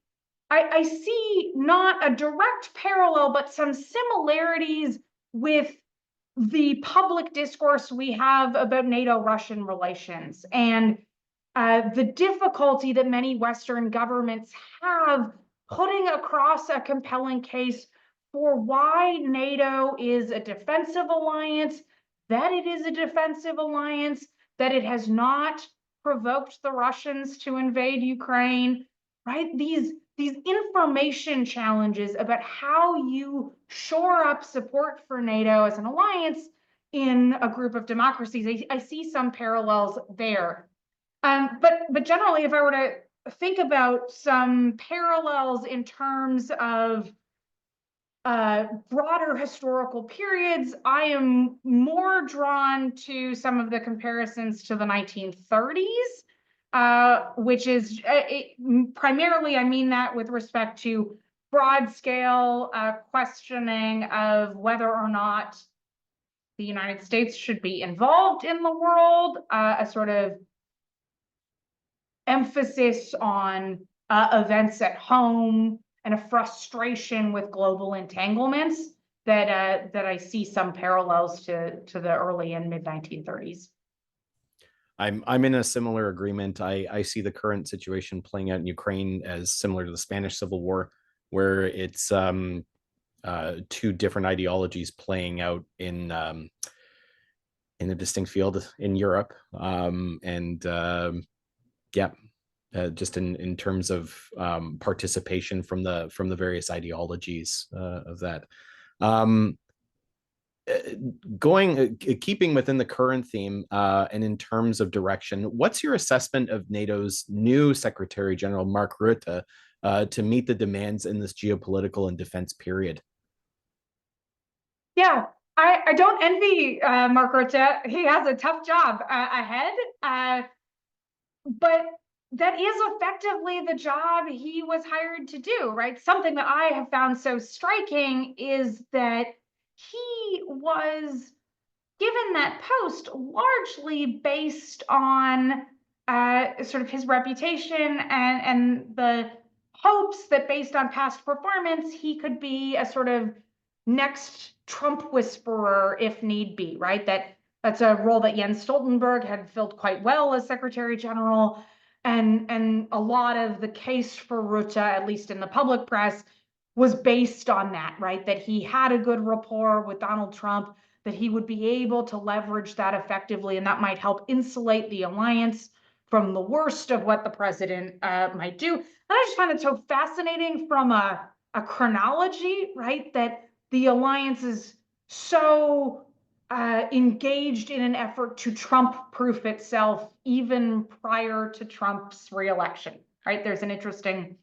I see not a direct parallel, but some similarities with the public discourse we have about NATO-Russian relations and the difficulty that many Western governments have putting across a compelling case for why NATO is a defensive alliance, that it is a defensive alliance, that it has not provoked the Russians to invade Ukraine, right? These information challenges about how you shore up support for NATO as an alliance in a group of democracies. I see some parallels there. But generally, if I were to think about some parallels in terms of broader historical periods, I am more drawn to some of the comparisons to the 1930s, which is primarily, I mean that with respect to broad scale questioning of whether or not the United States should be involved in the world, a sort of emphasis on events at home and a frustration with global entanglements that I see some parallels to the early and mid 1930s. I'm in a similar agreement. I see the current situation playing out in Ukraine as similar to the Spanish Civil War, where it's two different ideologies playing out in a distinct field in Europe, just in terms of participation from the various ideologies of that. Keeping within the current theme, and in terms of direction, what's your assessment of NATO's new Secretary General Mark Rutte to meet the demands in this geopolitical and defense period? Yeah, I don't envy Mark Rutte. He has a tough job ahead, but that is effectively the job he was hired to do, right? Something that I have found so striking is that he was given that post largely based on sort of his reputation and the hopes that based on past performance, he could be a sort of next Trump whisperer if need be, right? That's a role that Jens Stoltenberg had filled quite well as Secretary General. And a lot of the case for Rutte, at least in the public press, was based on that, right? That he had a good rapport with Donald Trump, that he would be able to leverage that effectively, and that might help insulate the alliance from the worst of what the president might do. And I just find it so fascinating from a chronology, right? That the alliance is so engaged in an effort to Trump-proof itself even prior to Trump's reelection, right? There's an interesting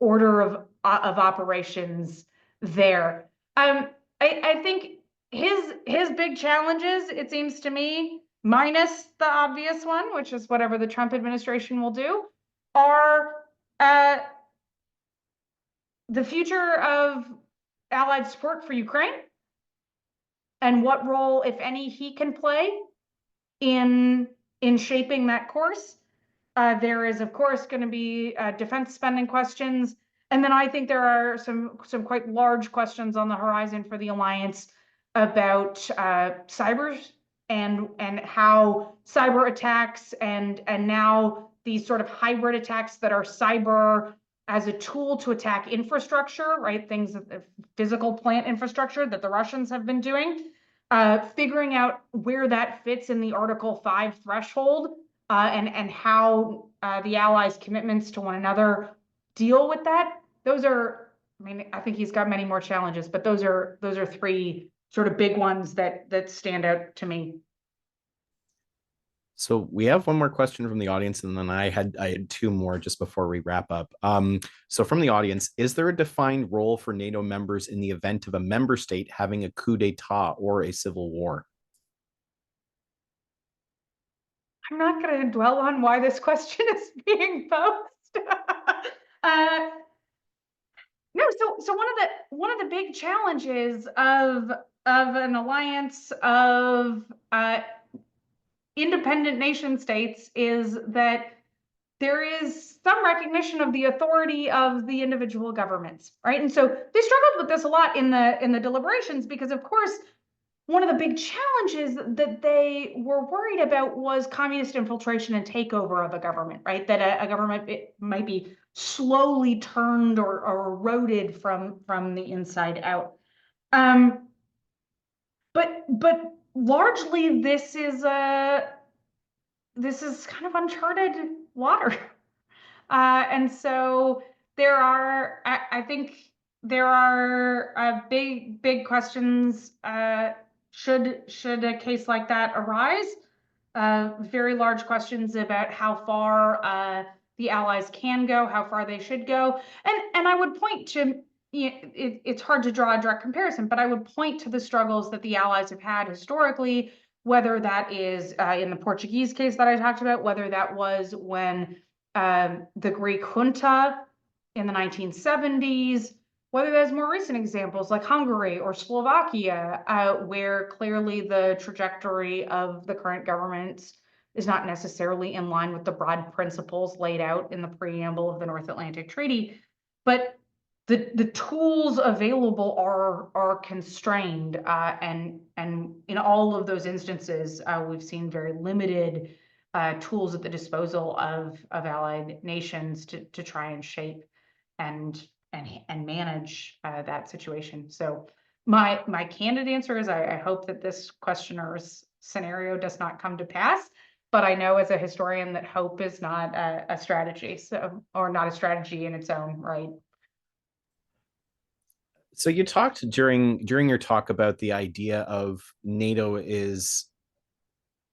order of operations there. I think his big challenges, it seems to me, minus the obvious one, which is whatever the Trump administration will do, are the future of Allied support for Ukraine and what role, if any, he can play in shaping that course. There is, of course, going to be defense spending questions. And then I think there are some quite large questions on the horizon for the alliance about cyber and how cyber attacks and now these sort of hybrid attacks that are cyber as a tool to attack infrastructure, right? Things, physical plant infrastructure that the Russians have been doing, figuring out where that fits in the Article 5 threshold, and how the allies' commitments to one another deal with that. Those are, I mean, I think he's got many more challenges, but those are three sort of big ones that stand out to me. So we have one more question from the audience, and then I had two more just before we wrap up. So from the audience, is there a defined role for NATO members in the event of a member state having a coup d'etat or a civil war? I'm not going to dwell on why this question is being posed. No, so one of the big challenges of an alliance of independent nation states is that there is some recognition of the authority of the individual governments, right? And so they struggled with this a lot in the deliberations because, of course, one of the big challenges that they were worried about was communist infiltration and takeover of a government, right? That a government might be slowly turned or eroded from the inside out. But largely this is kind of uncharted water. And so I think there are big questions should a case like that arise. Very large questions about how far the Allies can go, how far they should go. And I would point to, it's hard to draw a direct comparison, but I would point to the struggles that the Allies have had historically, whether that is in the Portuguese case that I talked about, whether that was when the Greek junta in the 1970s, whether there's more recent examples like Hungary or Slovakia, where clearly the trajectory of the current government is not necessarily in line with the broad principles laid out in the preamble of the North Atlantic Treaty. But the tools available are constrained, and in all of those instances, we've seen very limited tools at the disposal of allied nations to try and shape and manage that situation. So my candid answer is I hope that this questioner's scenario does not come to pass. But I know as a historian that hope is not a strategy, so, or not a strategy in its own right. So you talked during your talk about the idea of NATO is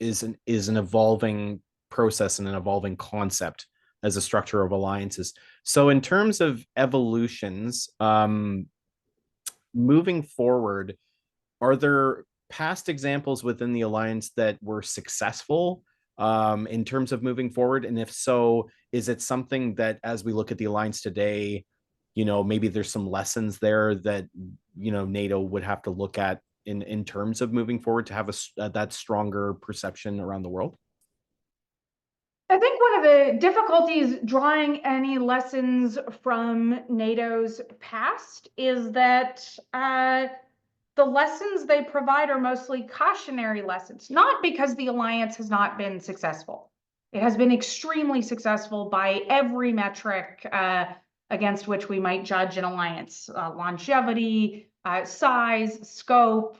an evolving process and an evolving concept as a structure of alliances. So in terms of evolutions, moving forward, are there past examples within the alliance that were successful in terms of moving forward? And if so, is it something that as we look at the alliance today, maybe there's some lessons there that, NATO would have to look at in terms of moving forward to have that stronger perception around the world? I think one of the difficulties drawing any lessons from NATO's past is that the lessons they provide are mostly cautionary lessons, not because the alliance has not been successful. It has been extremely successful by every metric against which we might judge an alliance: longevity, size, scope,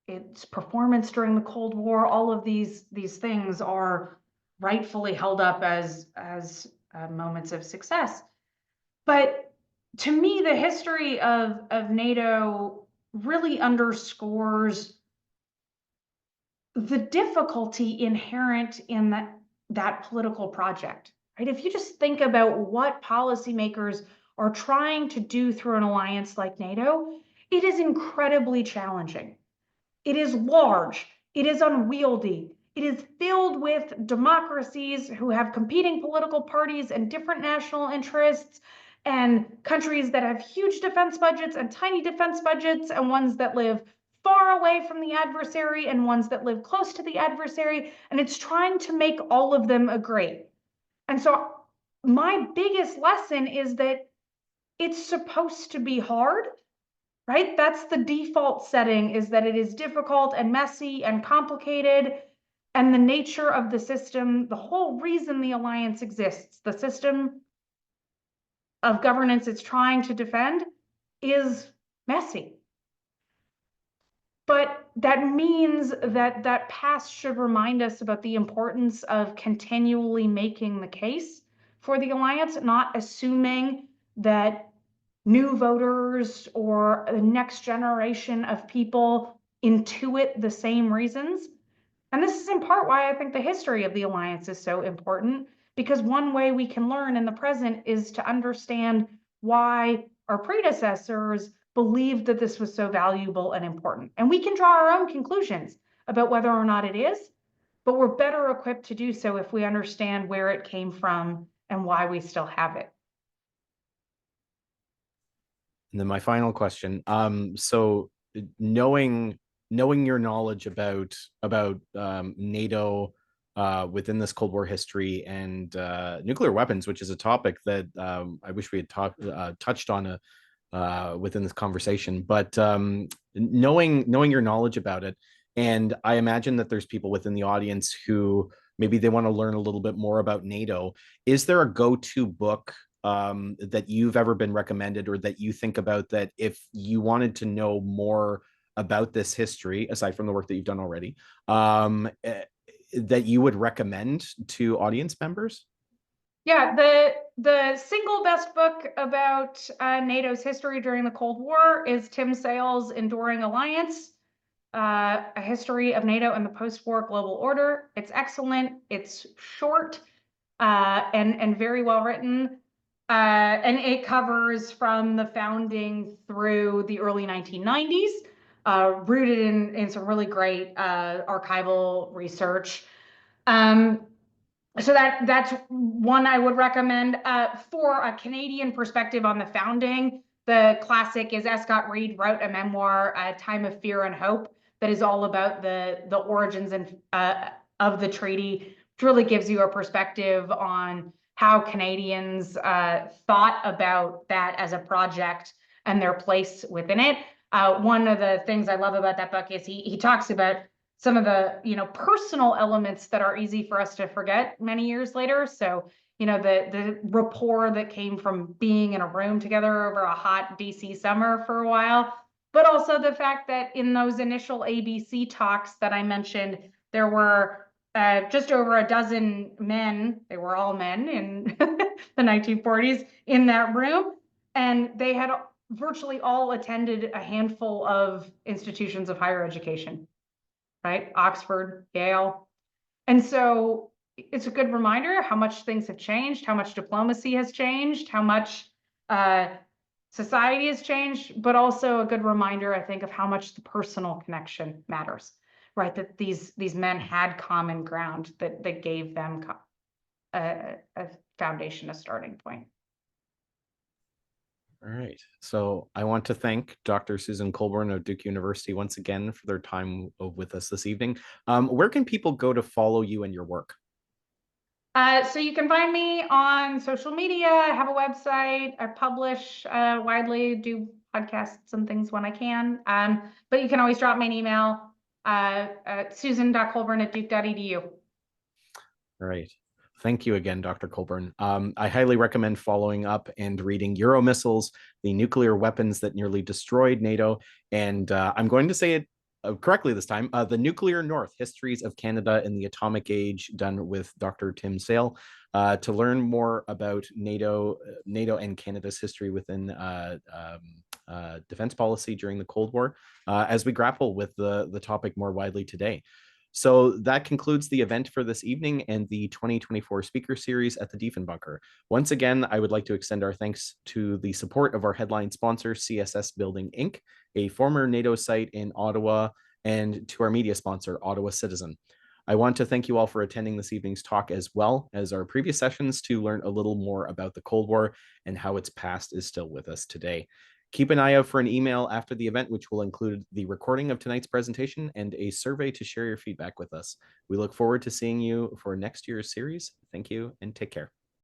its performance during the Cold War. All of these things are rightfully held up as moments of success. But to me, the history of NATO really underscores the difficulty inherent in that political project, right? If you just think about what policymakers are trying to do through an alliance like NATO, it is incredibly challenging. It is large, it is unwieldy, it is filled with democracies who have competing political parties and different national interests, and countries that have huge defense budgets and tiny defense budgets, and ones that live far away from the adversary and ones that live close to the adversary. And it's trying to make all of them agree. And so my biggest lesson is that it's supposed to be hard, right? That's the default setting, is that it is difficult and messy and complicated. And the nature of the system, the whole reason the alliance exists, the system of governance it's trying to defend, is messy. But that means that past should remind us about the importance of continually making the case for the alliance, not assuming that new voters or the next generation of people intuit the same reasons. And this is in part why I think the history of the alliance is so important, because one way we can learn in the present is to understand why our predecessors believed that this was so valuable and important. And we can draw our own conclusions about whether or not it is, but we're better equipped to do so if we understand where it came from and why we still have it. And then my final question. So knowing your knowledge about NATO within this Cold War history and nuclear weapons, which is a topic that I wish we had touched on within this conversation, but knowing your knowledge about it, and I imagine that there's people within the audience who maybe they want to learn a little bit more about NATO. Is there a go-to book that you've ever been recommended, or that you think about, that if you wanted to know more about this history, aside from the work that you've done already, that you would recommend to audience members? Yeah, the single best book about NATO's history during the Cold War is Tim Sale's Enduring Alliance, A History of NATO and the Post-War Global Order. It's excellent. It's short and very well written. And it covers from the founding through the early 1990s, rooted in some really great archival research. So that's one I would recommend. For a Canadian perspective on the founding, the classic is S. Scott Reed wrote a memoir, A Time of Fear and Hope, that is all about the origins and of the treaty, which really gives you a perspective on how Canadians thought about that as a project and their place within it. One of the things I love about that book is he talks about some of the personal elements that are easy for us to forget many years later. So the rapport that came from being in a room together over a hot DC summer for a while, but also the fact that in those initial ABC talks that I mentioned, there were just over a dozen men, they were all men in the 1940s, in that room, and they had virtually all attended a handful of institutions of higher education, right? Oxford, Yale. And so it's a good reminder how much things have changed, how much diplomacy has changed, how much society has changed, but also a good reminder, I think, of how much the personal connection matters, right? That these men had common ground that gave them a foundation, a starting point. All right. So I want to thank Dr. Susan Colbourn of Duke University once again for their time with us this evening. Where can people go to follow you and your work? So you can find me on social media. I have a website. I publish widely, do podcasts and things when I can. But you can always drop me an email, susan.colbourn@duke.edu. All right. Thank you again, Dr. Colbourn. I highly recommend following up and reading Euro Missiles, the nuclear weapons that nearly destroyed NATO. And I'm going to say it correctly this time, The Nuclear North, Histories of Canada in the Atomic Age, done with Dr. Tim Sale, to learn more about NATO and Canada's history within defense policy during the Cold War, as we grapple with the topic more widely today. So that concludes the event for this evening and the 2024 speaker series at the Diefenbunker. Once again, I would like to extend our thanks to the support of our headline sponsor, CSS Building Inc., a former NATO site in Ottawa, and to our media sponsor, Ottawa Citizen. I want to thank you all for attending this evening's talk, as well as our previous sessions, to learn a little more about the Cold War and how its past is still with us today. Keep an eye out for an email after the event, which will include the recording of tonight's presentation and a survey to share your feedback with us. We look forward to seeing you for next year's series. Thank you and take care.